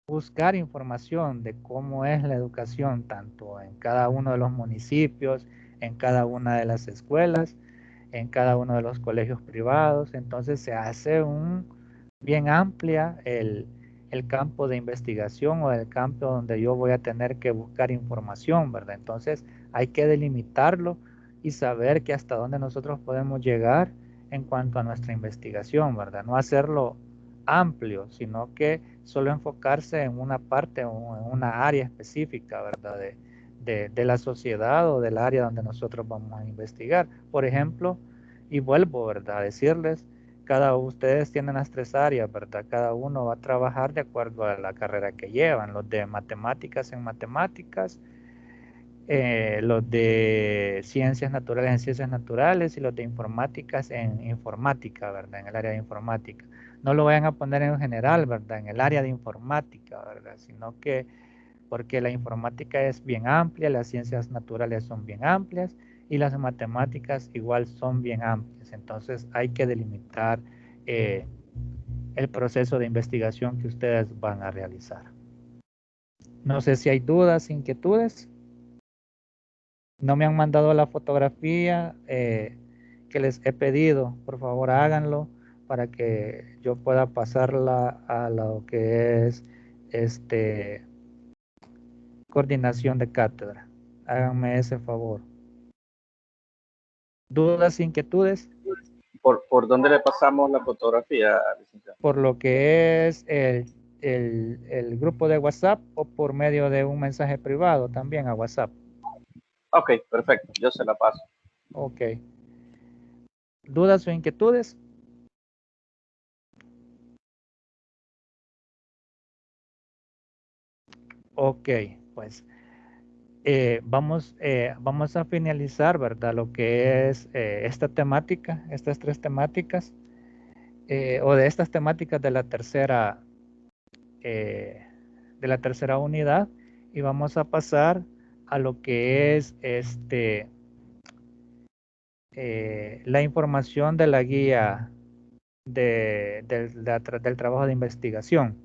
buscar información de cómo es la educación tanto en cada uno de los municipios, en cada una de las escuelas, en cada uno de los colegios privados, entonces se hace bien amplia el campo de investigación o el campo donde yo voy a tener que buscar información, ¿verdad? Entonces hay que delimitarlo y saber que hasta dónde nosotros podemos llegar en cuanto a nuestra investigación, ¿verdad? No hacerlo amplio, sino que solo enfocarse en una parte o en una área específica, ¿verdad? De la sociedad o del área donde nosotros vamos a investigar. Por ejemplo, y vuelvo, ¿verdad? A decirles, ustedes tienen las 3 áreas, ¿verdad? Cada uno va a trabajar de acuerdo a la carrera que llevan. Los de matemáticas en matemáticas, los de ciencias naturales y los de informáticas en informática, ¿verdad? En el área de informática. No lo vayan a poner en general, ¿verdad? En el área de informática, ¿verdad? Sino que porque la informática es bien amplia, las ciencias naturales son bien amplias y las matemáticas igual son bien amplias. Entonces hay que delimitar el proceso de investigación que ustedes van a realizar. No sé si hay dudas, inquietudes. No me han mandado la fotografía que les he pedido. Por favor, háganlo para que yo pueda pasarla a lo que es coordinación de cátedra. Háganme ese favor. ¿Dudas, inquietudes? ¿Por dónde le pasamos la fotografía, licenciado? Por lo que es el grupo de WhatsApp o por medio de un mensaje privado también a WhatsApp. Ok, perfecto. Yo se la paso. Ok. ¿Dudas o inquietudes? Ok, pues vamos a finalizar, ¿verdad? Lo que es estas 3 temáticas, o de estas temáticas de la tercera unidad, y vamos a pasar a lo que es la información de la guía del trabajo de investigación.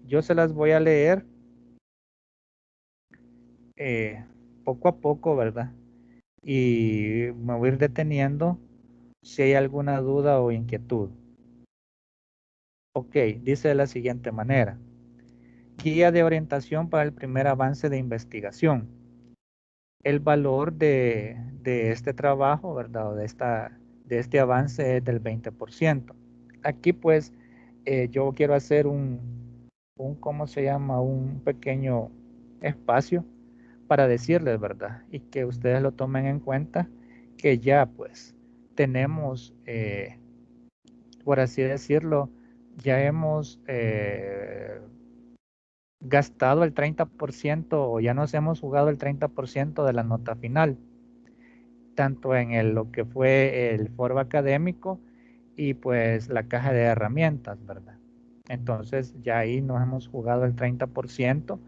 Yo se las voy a leer poco a poco, ¿verdad? Y me voy a ir deteniendo si hay alguna duda o inquietud. Ok, dice de la siguiente manera. Guía de orientación para el primer avance de investigación. El valor de este trabajo, ¿verdad? O de este avance es del 20%. Aquí pues yo quiero hacer ¿cómo se llama? Un pequeño espacio para decirles, ¿verdad? Y que ustedes lo tomen en cuenta, que ya pues tenemos, por así decirlo, ya hemos gastado el 30% o ya nos hemos jugado el 30% de la nota final, tanto en lo que fue el foro académico y pues la caja de herramientas, ¿verdad? Entonces ya ahí nos hemos jugado el 30%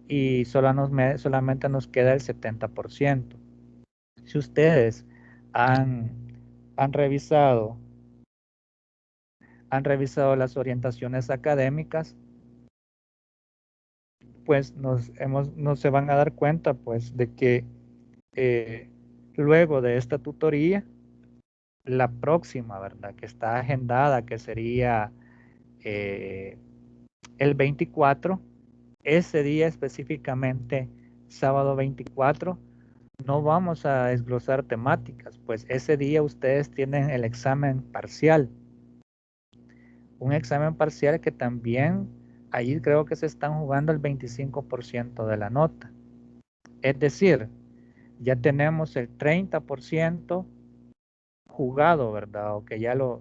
y solamente nos queda el 70%. Si ustedes han, han revisado las orientaciones académicas, pues nos se van a dar cuenta pues de que luego de esta tutoría, la próxima, ¿verdad? Que está agendada, que sería el 24, ese día específicamente, sábado 24, no vamos a desglosar temáticas, pues ese día ustedes tienen el examen parcial. Un examen parcial que también ahí creo que se están jugando el 25% de la nota. Es decir, ya tenemos el 30% jugado, ¿verdad? O que ya lo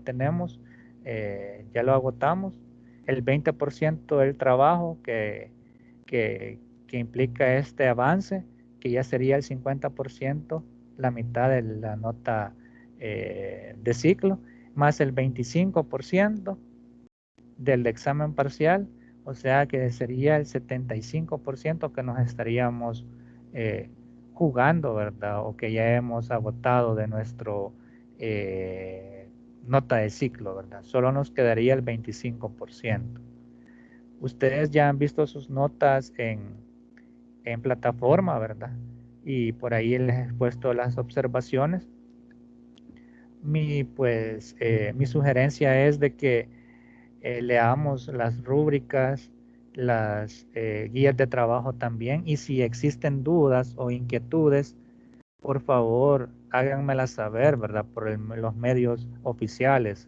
tenemos, ya lo agotamos. El 20% del trabajo que implica este avance, que ya sería el 50%, la mitad de la nota de ciclo, más el 25% del examen parcial, o sea que sería el 75% que nos estaríamos jugando, ¿verdad? O que ya hemos agotado de nuestro nota de ciclo, ¿verdad? Solo nos quedaría el 25%. Ustedes ya han visto sus notas en plataforma, ¿verdad? Y por ahí les he puesto las observaciones. Mi sugerencia es de que leamos las rúbricas, las guías de trabajo también, y si existen dudas o inquietudes, por favor háganmelas saber, ¿verdad? Por los medios oficiales,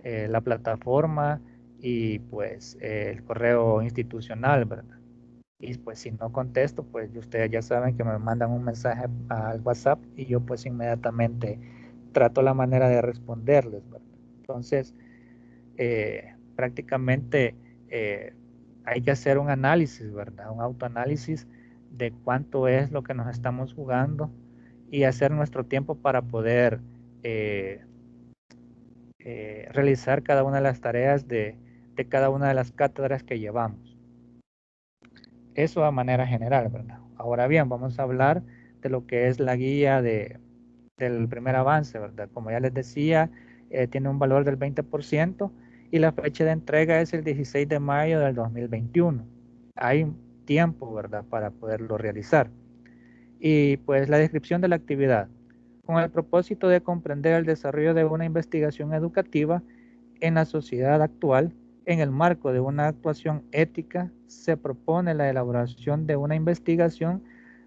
la plataforma y pues el correo institucional, ¿verdad? Y pues si no contesto, pues ustedes ya saben que me mandan un mensaje al WhatsApp y yo pues inmediatamente trato la manera de responderles, ¿verdad? Entonces, prácticamente hay que hacer un análisis, ¿verdad? Un autoanálisis de cuánto es lo que nos estamos jugando y hacer nuestro tiempo para poder realizar cada una de las tareas de cada una de las cátedras que llevamos. Eso a manera general, ¿verdad? Ahora bien, vamos a hablar de lo que es la guía del primer avance, ¿verdad? Como ya les decía, tiene un valor del 20% y la fecha de entrega es el 16 de mayo del 2021. Hay tiempo, ¿verdad?, para poderlo realizar. Y pues la descripción de la actividad. Con el propósito de comprender el desarrollo de una investigación educativa en la sociedad actual, en el marco de una actuación ética, se propone la elaboración de una investigación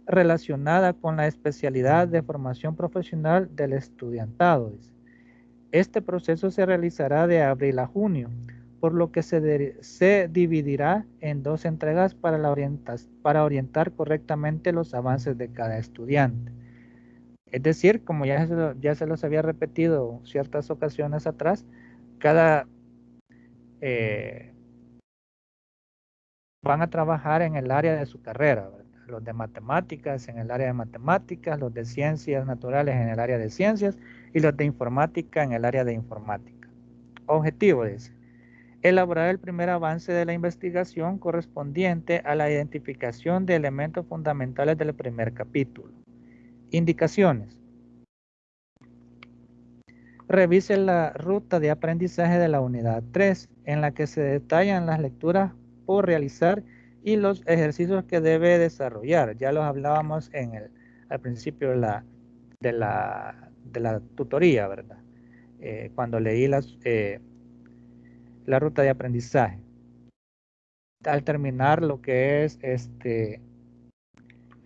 relacionada con la especialidad de formación profesional del estudiantado. Este proceso se realizará de abril a junio, por lo que se dividirá en dos entregas para orientar correctamente los avances de cada estudiante. Es decir, como ya se los había repetido ciertas ocasiones atrás, cada van a trabajar en el área de su carrera, ¿verdad? Los de matemáticas en el área de matemáticas, los de ciencias naturales en el área de ciencias y los de informática en el área de informática. Objetivo es elaborar el primer avance de la investigación correspondiente a la identificación de elementos fundamentales del primer capítulo. Indicaciones. Revise la ruta de aprendizaje de la unidad 3, en la que se detallan las lecturas por realizar y los ejercicios que debe desarrollar. Ya los hablábamos al principio de la tutoría, ¿verdad? Cuando leí la ruta de aprendizaje. Al terminar lo que es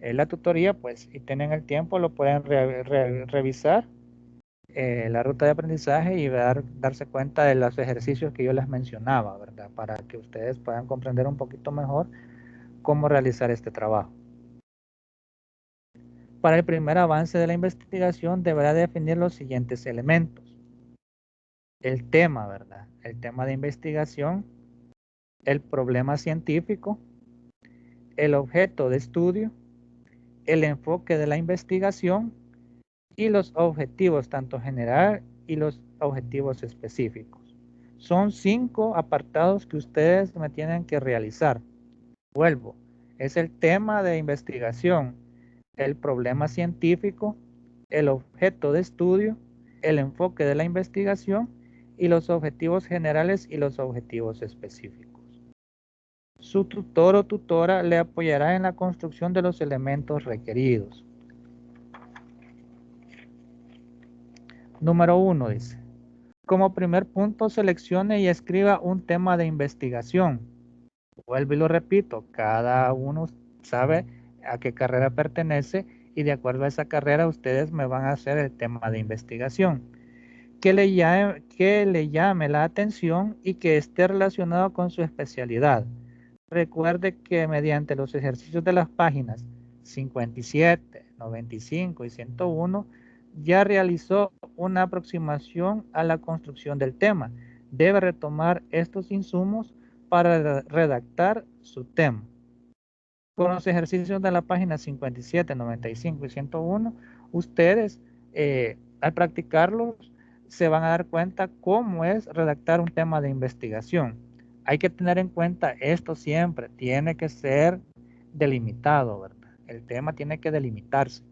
la tutoría, pues, y tienen el tiempo, lo pueden revisar la ruta de aprendizaje y darse cuenta de los ejercicios que yo les mencionaba, ¿verdad? Para que ustedes puedan comprender un poquito mejor cómo realizar este trabajo. Para el primer avance de la investigación deberá definir los siguientes elementos. El tema, ¿verdad? El tema de investigación, el problema científico, el objeto de estudio, el enfoque de la investigación y los objetivos tanto general y los objetivos específicos. Son 5 apartados que ustedes me tienen que realizar. Vuelvo, es el tema de investigación, el problema científico, el objeto de estudio, el enfoque de la investigación y los objetivos generales y los objetivos específicos. Su tutor o tutora le apoyará en la construcción de los elementos requeridos. Número 1 dice, como primer punto seleccione y escriba un tema de investigación. Vuelvo y lo repito, cada uno sabe a qué carrera pertenece y de acuerdo a esa carrera ustedes me van a hacer el tema de investigación. Que le llame la atención y que esté relacionado con su especialidad. Recuerde que mediante los ejercicios de las páginas 57, 95 y 101 ya realizó una aproximación a la construcción del tema. Debe retomar estos insumos para redactar su tema. Con los ejercicios de la página 57, 95 y 101, ustedes al practicarlos se van a dar cuenta cómo es redactar un tema de investigación. Hay que tener en cuenta esto siempre, tiene que ser delimitado, ¿verdad? El tema tiene que delimitarse.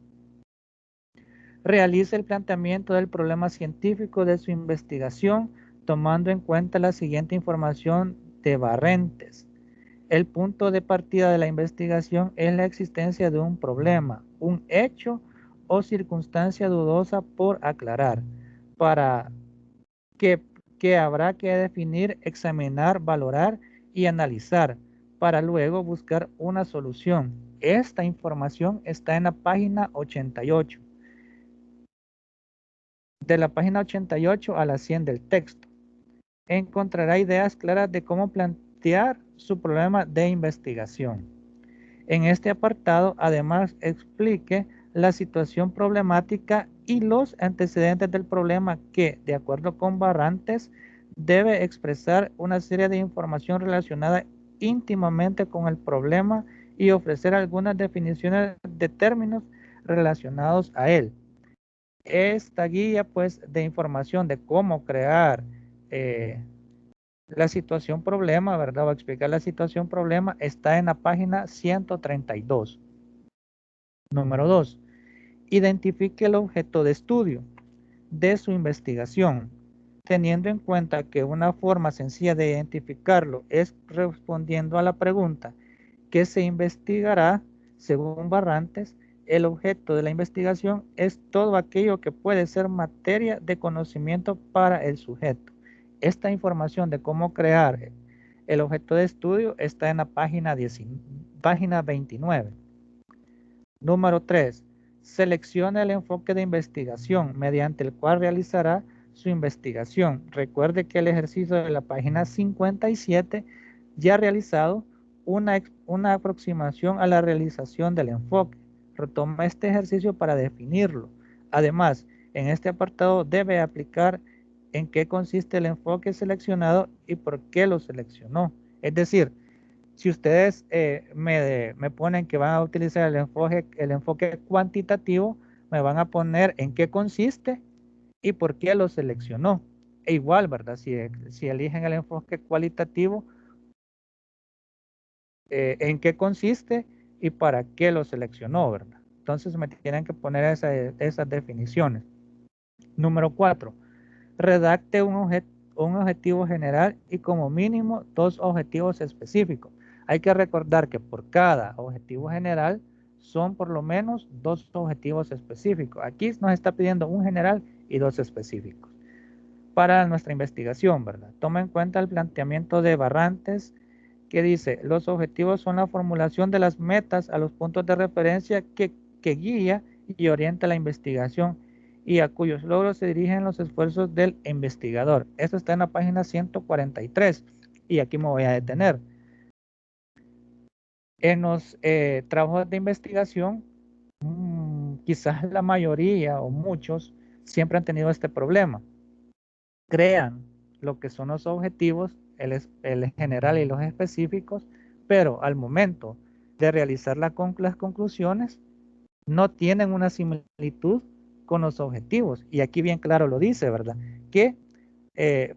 Realice el planteamiento del problema científico de su investigación tomando en cuenta la siguiente información de Barrentes. El punto de partida de la investigación es la existencia de un problema, un hecho o circunstancia dudosa por aclarar, para que habrá que definir, examinar, valorar y analizar, para luego buscar una solución. Esta información está en la página 88. De la página 88 a la 100 del texto. Encontrará ideas claras de cómo plantear su problema de investigación. En este apartado, además, explique la situación problemática y los antecedentes del problema que, de acuerdo con Barrantes, debe expresar una serie de información relacionada íntimamente con el problema y ofrecer algunas definiciones de términos relacionados a él. Esta guía, pues, de información de cómo crear la situación problema, ¿verdad? O explicar la situación problema está en la página 132. Número 2. Identifique el objeto de estudio de su investigación, teniendo en cuenta que una forma sencilla de identificarlo es respondiendo a la pregunta ¿qué se investigará? Según Barrantes, el objeto de la investigación es todo aquello que puede ser materia de conocimiento para el sujeto. Esta información de cómo crear el objeto de estudio está en la página 29. Número 3. Seleccione el enfoque de investigación mediante el cual realizará su investigación. Recuerde que el ejercicio de la página 57 ya ha realizado una aproximación a la realización del enfoque. Retoma este ejercicio para definirlo. Además, en este apartado debe aplicar en qué consiste el enfoque seleccionado y por qué lo seleccionó. Es decir, si ustedes me ponen que van a utilizar el enfoque cuantitativo, me van a poner en qué consiste y por qué lo seleccionó. E igual, ¿verdad? Si eligen el enfoque cualitativo, en qué consiste y para qué lo seleccionó, ¿verdad? Entonces me tienen que poner esas definiciones. Número 4. Redacte un objetivo general y como mínimo 2 objetivos específicos. Hay que recordar que por cada objetivo general son por lo menos 2 objetivos específicos. Aquí nos está pidiendo un general y 2 específicos. para nuestra investigación, ¿verdad? Toma en cuenta el planteamiento de Barrantes, que dice, los objetivos son la formulación de las metas a los puntos de referencia que guía y orienta la investigación y a cuyos logros se dirigen los esfuerzos del investigador. Esto está en la página 143 y aquí me voy a detener. En los trabajos de investigación, quizás la mayoría o muchos siempre han tenido este problema. Crean lo que son los objetivos, el general y los específicos, pero al momento de realizar las conclusiones no tienen una similitud con los objetivos. Y aquí bien claro lo dice, ¿verdad? Que es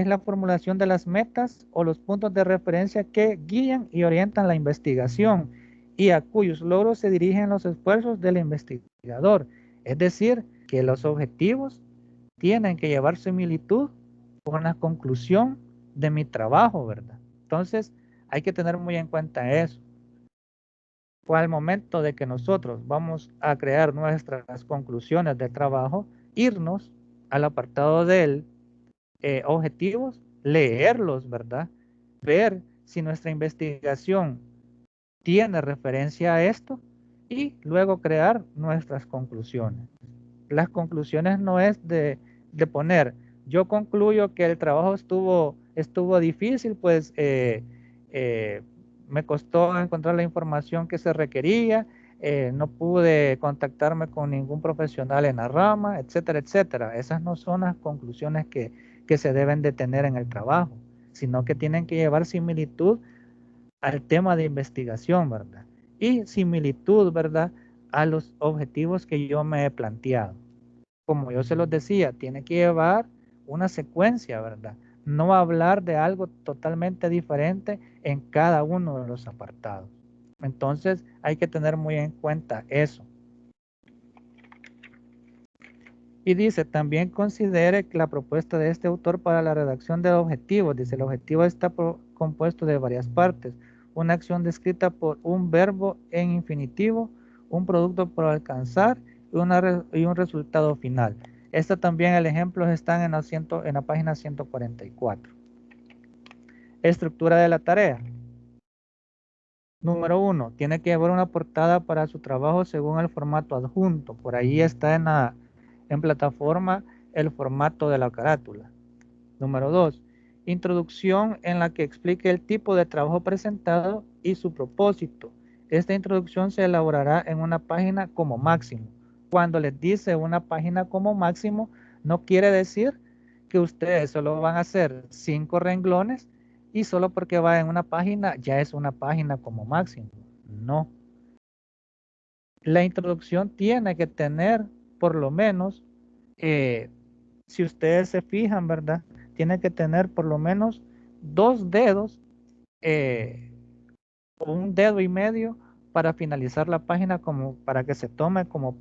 la formulación de las metas o los puntos de referencia que guían y orientan la investigación y a cuyos logros se dirigen los esfuerzos del investigador. Es decir, que los objetivos tienen que llevar similitud con la conclusión de mi trabajo, ¿verdad? Entonces, hay que tener muy en cuenta eso. Al momento de que nosotros vamos a crear nuestras conclusiones de trabajo, irnos al apartado del objetivos, leerlos, ¿verdad? Ver si nuestra investigación tiene referencia a esto y luego crear nuestras conclusiones. Las conclusiones no es de poner, yo concluyo que el trabajo estuvo difícil, pues me costó encontrar la información que se requería, no pude contactarme con ningún profesional en la rama, etcétera, etcétera. Esas no son las conclusiones que se deben de tener en el trabajo, sino que tienen que llevar similitud al tema de investigación, ¿verdad? Y similitud, ¿verdad?, a los objetivos que yo me he planteado. Como yo se los decía, tiene que llevar una secuencia, ¿verdad? No hablar de algo totalmente diferente en cada uno de los apartados. Entonces, hay que tener muy en cuenta eso. Y dice, también considere que la propuesta de este autor para la redacción de objetivos, dice, el objetivo está compuesto de varias partes. Una acción descrita por un verbo en infinitivo, un producto por alcanzar y un resultado final. Esto también, el ejemplo están en la página 144. Estructura de la tarea. Número 1, tiene que llevar una portada para su trabajo según el formato adjunto. Por ahí está en plataforma el formato de la carátula. Número 2, introducción en la que explique el tipo de trabajo presentado y su propósito. Esta introducción se elaborará en una página como máximo. Cuando les dice una página como máximo, no quiere decir que ustedes solo van a hacer 5 renglones y solo porque va en una página ya es una página como máximo. No. La introducción tiene que tener por lo menos, si ustedes se fijan, ¿verdad? Tiene que tener por lo menos 2 dedos o 1 dedo y medio para finalizar la página, como para que se tome como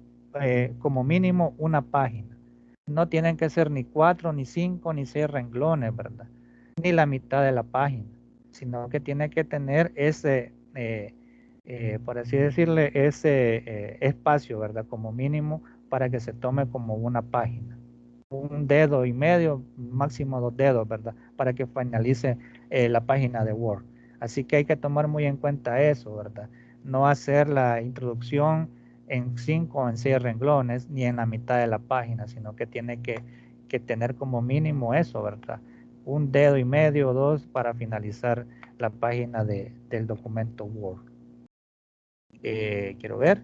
mínimo una página. No tienen que ser ni 4, ni 5, ni 6 renglones, ¿verdad? Ni la mitad de la página, sino que tiene que tener ese, por así decirle, ese espacio, ¿verdad? Como mínimo para que se tome como una página. 1 dedo y medio, máximo 2 dedos, ¿verdad? Para que finalice la página de Word. Así que hay que tomar muy en cuenta eso, ¿verdad? No hacer la introducción en 5 o en 6 renglones, ni en la mitad de la página, sino que tiene que tener como mínimo eso, ¿verdad? 1 dedo y medio o 2 para finalizar la página del documento Word. Quiero ver.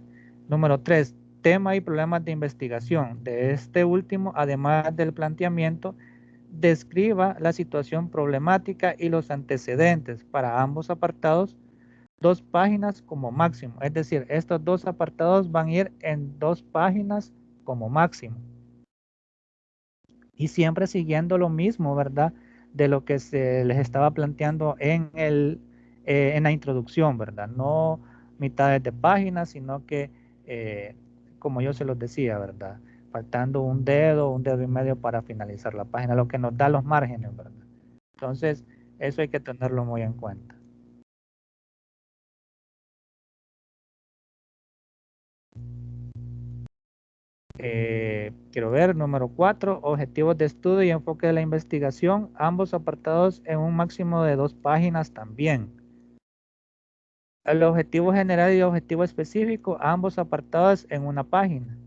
Número 3, tema y problemas de investigación. De este último, además del planteamiento, describa la situación problemática y los antecedentes para ambos apartados, 2 páginas como máximo. Es decir, estos 2 apartados van a ir en 2 páginas como máximo. Y siempre siguiendo lo mismo, ¿verdad? De lo que se les estaba planteando en la introducción, ¿verdad? No mitades de páginas, sino que, como yo se los decía, ¿verdad? Faltando 1 dedo, 1 dedo y medio para finalizar la página, lo que nos da los márgenes, ¿verdad? Entonces, eso hay que tenerlo muy en cuenta. Quiero ver, número 4, objetivos de estudio y enfoque de la investigación, ambos apartados en un máximo de 2 páginas también. El objetivo general y objetivo específico, ambos apartados en una página.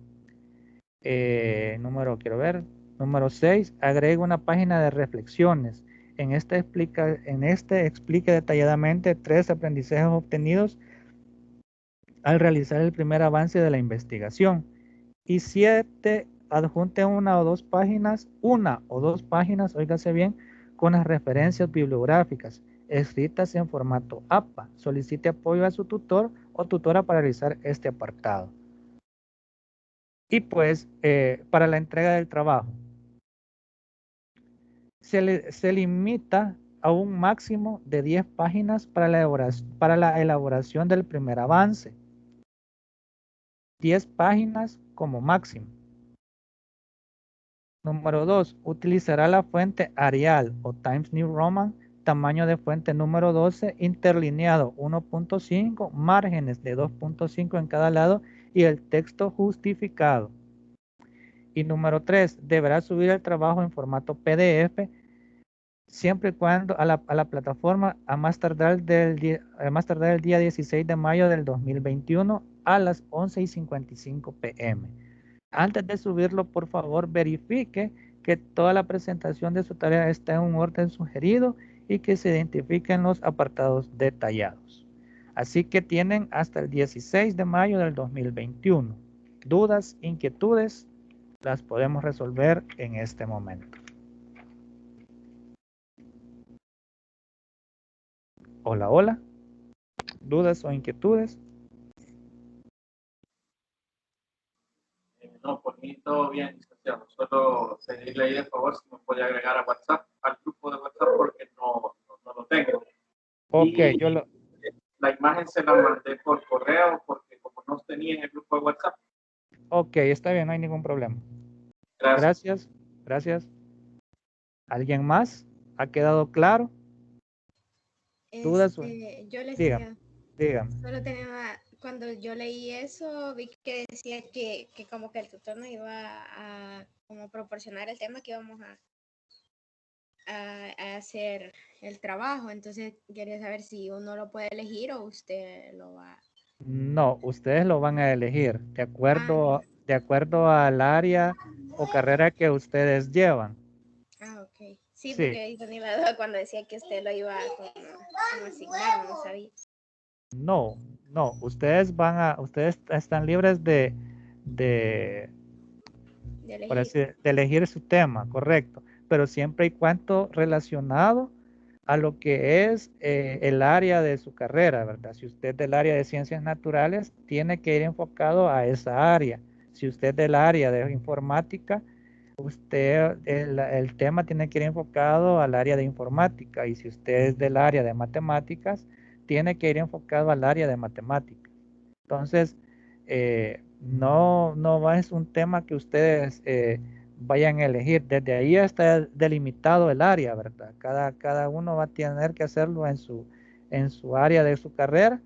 Número 6, agrega una página de reflexiones. En este explique detalladamente 3 aprendizajes obtenidos al realizar el primer avance de la investigación. Y 7, adjunte una o dos páginas, óigase bien, con las referencias bibliográficas escritas en formato APA. Solicite apoyo a su tutor o tutora para realizar este apartado. Y pues, para la entrega del trabajo, se limita a un máximo de 10 páginas para la elaboración del primer avance. 10 páginas como máximo. Número 2, utilizará la fuente Arial o Times New Roman, tamaño de fuente número 12, interlineado 1.5, márgenes de 2.5 en cada lado y el texto justificado. Y número 3, deberá subir el trabajo en formato PDF, siempre y cuando a la plataforma a más tardar el día 16 de mayo del 2021 a las 11:55 p.m. Antes de subirlo, por favor, verifique que toda la presentación de su tarea está en un orden sugerido y que se identifiquen los apartados detallados. Así que tienen hasta el 16 de mayo del 2021. Dudas, inquietudes, las podemos resolver en este momento. Hola, hola. ¿Dudas o inquietudes? No, por mí todo bien, licenciado. Solo pedirle ahí de favor si me puede agregar a WhatsApp, al grupo de WhatsApp, porque no lo tengo. Ok, y la imagen se la mandé por correo porque como no tenía en el grupo de WhatsApp. Ok, está bien, no hay ningún problema. Gracias. Gracias. ¿Alguien más? ¿Ha quedado claro? ¿Dudas? Yo les Dígame. solo tenía, cuando yo leí eso, vi que decía que como que el tutor nos iba a como proporcionar el tema que íbamos a hacer el trabajo. Entonces quería saber si uno lo puede elegir o usted lo va. No, ustedes lo van a elegir de acuerdo al área o carrera que ustedes llevan. Ok. Sí, Sí. porque ahí tenía la duda cuando decía que usted lo iba como asignar, no sabía. No, ustedes están libres de elegir. de elegir su tema, correcto, pero siempre y cuando relacionado a lo que es el área de su carrera, ¿verdad? Si usted es del área de ciencias naturales, tiene que ir enfocado a esa área. Si usted es del área de informática, el tema tiene que ir enfocado al área de informática, y si usted es del área de matemáticas, tiene que ir enfocado al área de matemáticas. Entonces, no es un tema que ustedes vayan a elegir. Desde ahí está delimitado el área, ¿verdad? Cada uno va a tener que hacerlo en su área de su carrera.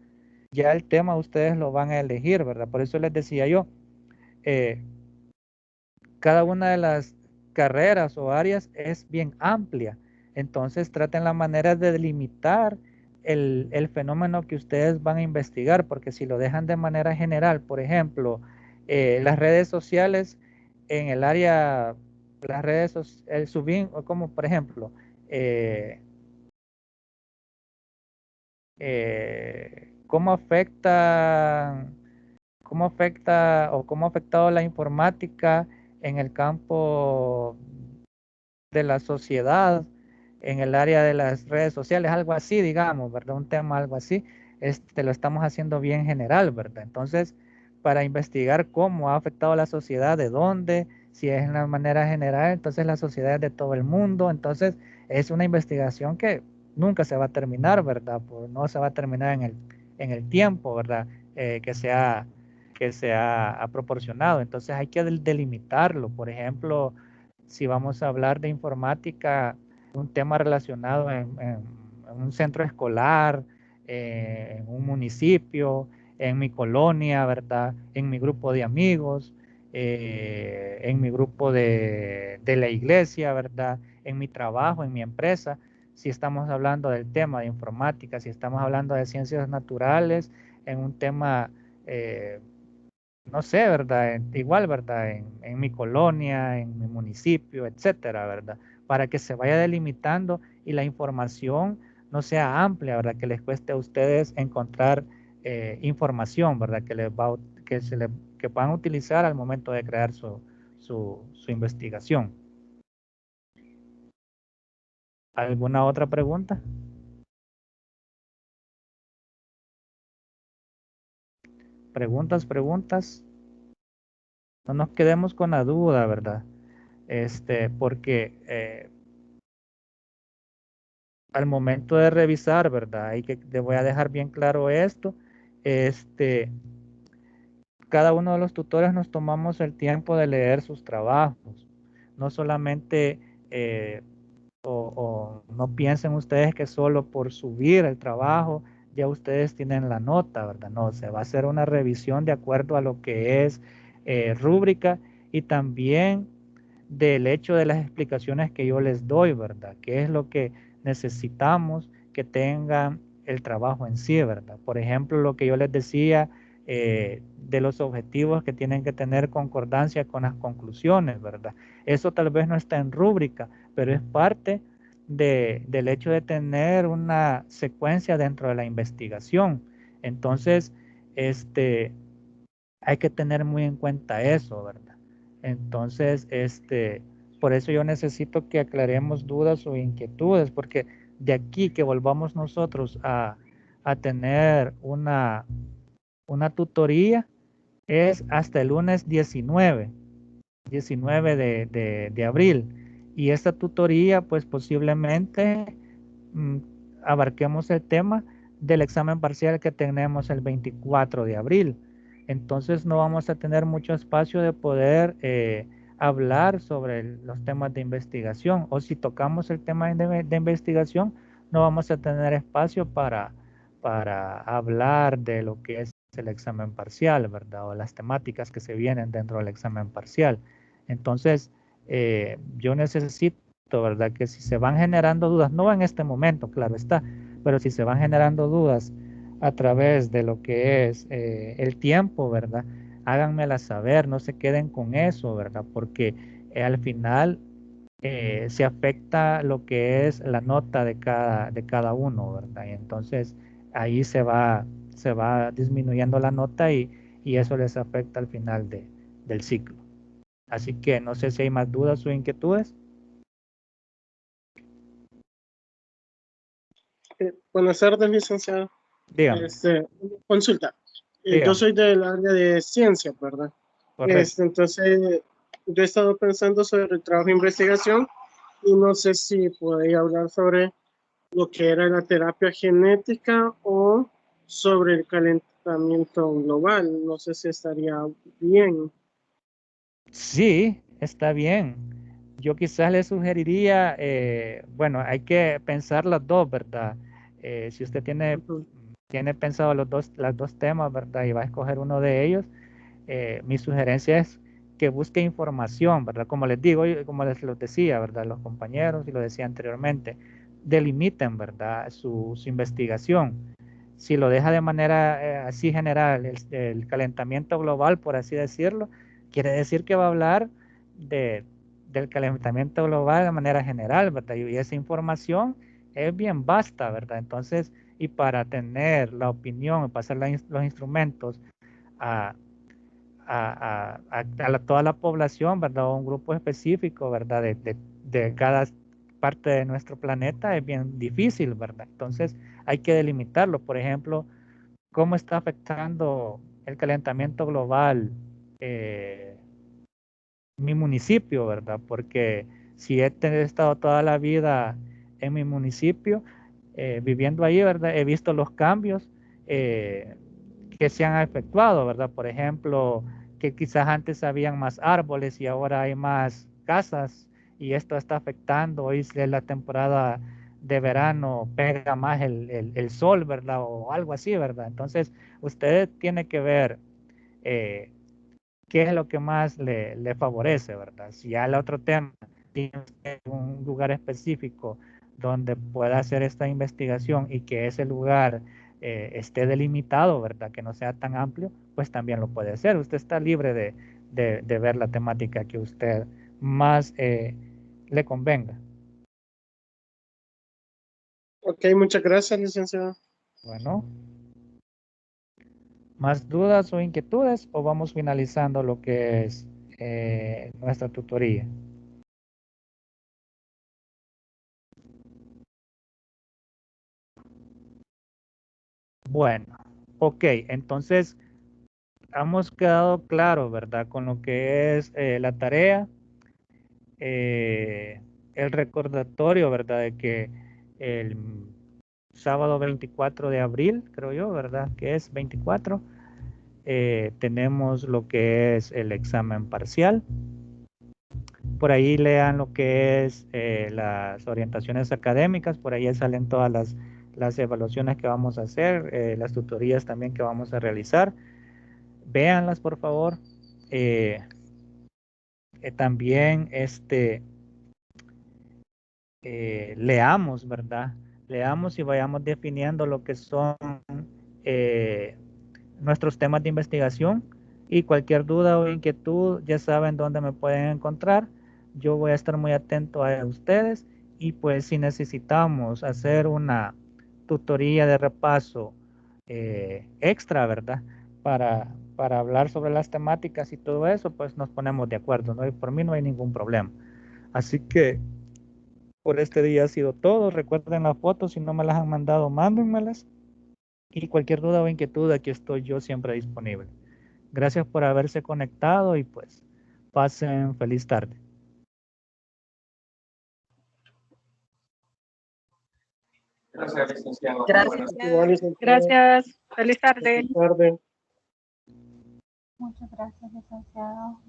Ya el tema ustedes lo van a elegir, ¿verdad? Por eso les decía yo, cada una de las carreras o áreas es bien amplia. Entonces traten la manera de delimitar el fenómeno que ustedes van a investigar, porque si lo dejan de manera general, por ejemplo, las redes sociales en el área, el subin, como por ejemplo, cómo afecta o cómo ha afectado la informática en el campo de la sociedad, en el área de las redes sociales, algo así, digamos, ¿verdad? Un tema algo así, lo estamos haciendo bien general, ¿verdad? Entonces, para investigar cómo ha afectado a la sociedad, de dónde, si es en la manera general, entonces la sociedad es de todo el mundo, entonces es una investigación que nunca se va a terminar, ¿verdad? Pues no se va a terminar en el tiempo, ¿verdad? Que se ha proporcionado. Entonces hay que delimitarlo. Por ejemplo, si vamos a hablar de informática, un tema relacionado en un centro escolar, en un municipio, en mi colonia, ¿verdad? En mi grupo de amigos, en mi grupo de la iglesia, ¿verdad? En mi trabajo, en mi empresa. Si estamos hablando del tema de informática, si estamos hablando de ciencias naturales, en un tema, no sé, ¿verdad? Igual, ¿verdad? En mi colonia, en mi municipio, etcétera, ¿verdad? Para que se vaya delimitando y la información no sea amplia, ¿verdad? Que les cueste a ustedes encontrar información, ¿verdad? Que puedan utilizar al momento de crear su investigación. ¿Alguna otra pregunta? Preguntas. No nos quedemos con la duda, ¿verdad? Porque al momento de revisar, ¿verdad? Le voy a dejar bien claro esto. Cada uno de los tutores nos tomamos el tiempo de leer sus trabajos. No solamente, o no piensen ustedes que solo por subir el trabajo ya ustedes tienen la nota, ¿verdad? No, se va a hacer una revisión de acuerdo a lo que es rúbrica y también del hecho de las explicaciones que yo les doy, ¿verdad? ¿Qué es lo que necesitamos que tengan el trabajo en sí, ¿verdad? Por ejemplo, lo que yo les decía de los objetivos que tienen que tener concordancia con las conclusiones, ¿verdad? Eso tal vez no está en rúbrica, pero es parte del hecho de tener una secuencia dentro de la investigación. Entonces, hay que tener muy en cuenta eso, ¿verdad? Entonces, por eso yo necesito que aclaremos dudas o inquietudes, porque de aquí que volvamos nosotros a tener una tutoría es hasta el lunes 19 de abril. Y esta tutoría, pues posiblemente mm, abarquemos el tema del examen parcial que tenemos el 24 de abril. Entonces no vamos a tener mucho espacio de poder hablar sobre los temas de investigación, o si tocamos el tema de investigación, no vamos a tener espacio para hablar de lo que es el examen parcial, ¿verdad? O las temáticas que se vienen dentro del examen parcial. Entonces, yo necesito, ¿verdad? Que si se van generando dudas, no en este momento, claro está, pero si se van generando dudas a través de lo que es el tiempo, ¿verdad? Háganmela saber, no se queden con eso, ¿verdad? Porque al final se afecta lo que es la nota de cada uno, ¿verdad? Y entonces ahí se va disminuyendo la nota y eso les afecta al final del ciclo. Así que no sé si hay más dudas o inquietudes. Buenas tardes, licenciado. Dígame, Consulta. Yo dígame. soy del área de ciencia, ¿verdad? Correcto. Entonces, yo he estado pensando sobre el trabajo de investigación y no sé si podría hablar sobre lo que era la terapia genética o sobre el calentamiento global. No sé si estaría bien. Sí, está bien. Yo quizás le sugeriría, bueno, hay que pensar las dos, ¿verdad? Si usted Ujú. tiene pensado las dos temas, ¿verdad? Y va a escoger uno de ellos, mi sugerencia es que busque información, ¿verdad? Como les digo, como les lo decía, ¿verdad? Los compañeros, y lo decía anteriormente, delimiten, ¿verdad? Su investigación. Si lo deja de manera así general, el calentamiento global, por así decirlo, quiere decir que va a hablar de, del calentamiento global de manera general, ¿verdad? Y esa información es bien vasta, ¿verdad? Entonces, y para tener la opinión, pasar los instrumentos a, toda la población, ¿verdad? O un grupo específico, ¿verdad? De cada parte de nuestro planeta es bien difícil, ¿verdad? Entonces hay que delimitarlo. Por ejemplo, ¿cómo está afectando el calentamiento global mi municipio, ¿verdad? Porque si he estado toda la vida en mi municipio, viviendo ahí, ¿verdad? He visto los cambios que se han efectuado, ¿verdad? Por ejemplo, que quizás antes habían más árboles y ahora hay más casas y esto está afectando. Hoy es la temporada de verano, pega más el sol, ¿verdad? O algo así, ¿verdad? Entonces, usted tiene que ver eh, qué es lo que más le favorece, ¿verdad? Si ya el otro tema tiene un lugar específico donde pueda hacer esta investigación y que ese lugar esté delimitado, ¿verdad? Que no sea tan amplio, pues también lo puede hacer. Usted está libre de ver la temática que usted más le convenga. Ok, muchas gracias, licenciado. Bueno, ¿más dudas o inquietudes o vamos finalizando lo que es nuestra tutoría? Bueno, ok, entonces hemos quedado claros, ¿verdad? Con lo que es la tarea, el recordatorio, ¿verdad? De que el sábado 24 de abril, creo yo, ¿verdad? Que es 24, tenemos lo que es el examen parcial. Por ahí lean lo que es las orientaciones académicas, por ahí salen todas las evaluaciones que vamos a hacer, las tutorías también que vamos a realizar. Véanlas, por favor. También leamos, ¿verdad? Leamos y vayamos definiendo lo que son nuestros temas de investigación, y cualquier duda o inquietud ya saben dónde me pueden encontrar. Yo voy a estar muy atento a ustedes, y pues si necesitamos hacer una tutoría de repaso extra, ¿verdad? Para hablar sobre las temáticas y todo eso, pues nos ponemos de acuerdo, ¿no? Y por mí no hay ningún problema. Así que por este día ha sido todo. Recuerden las fotos, si no me las han mandado, mándenmelas. Y cualquier duda o inquietud, aquí estoy yo siempre disponible. Gracias por haberse conectado y pues pasen feliz tarde. Gracias, licenciado. Gracias. Igual, licenciado. Gracias. Feliz tarde. Feliz tarde. Muchas gracias, licenciado.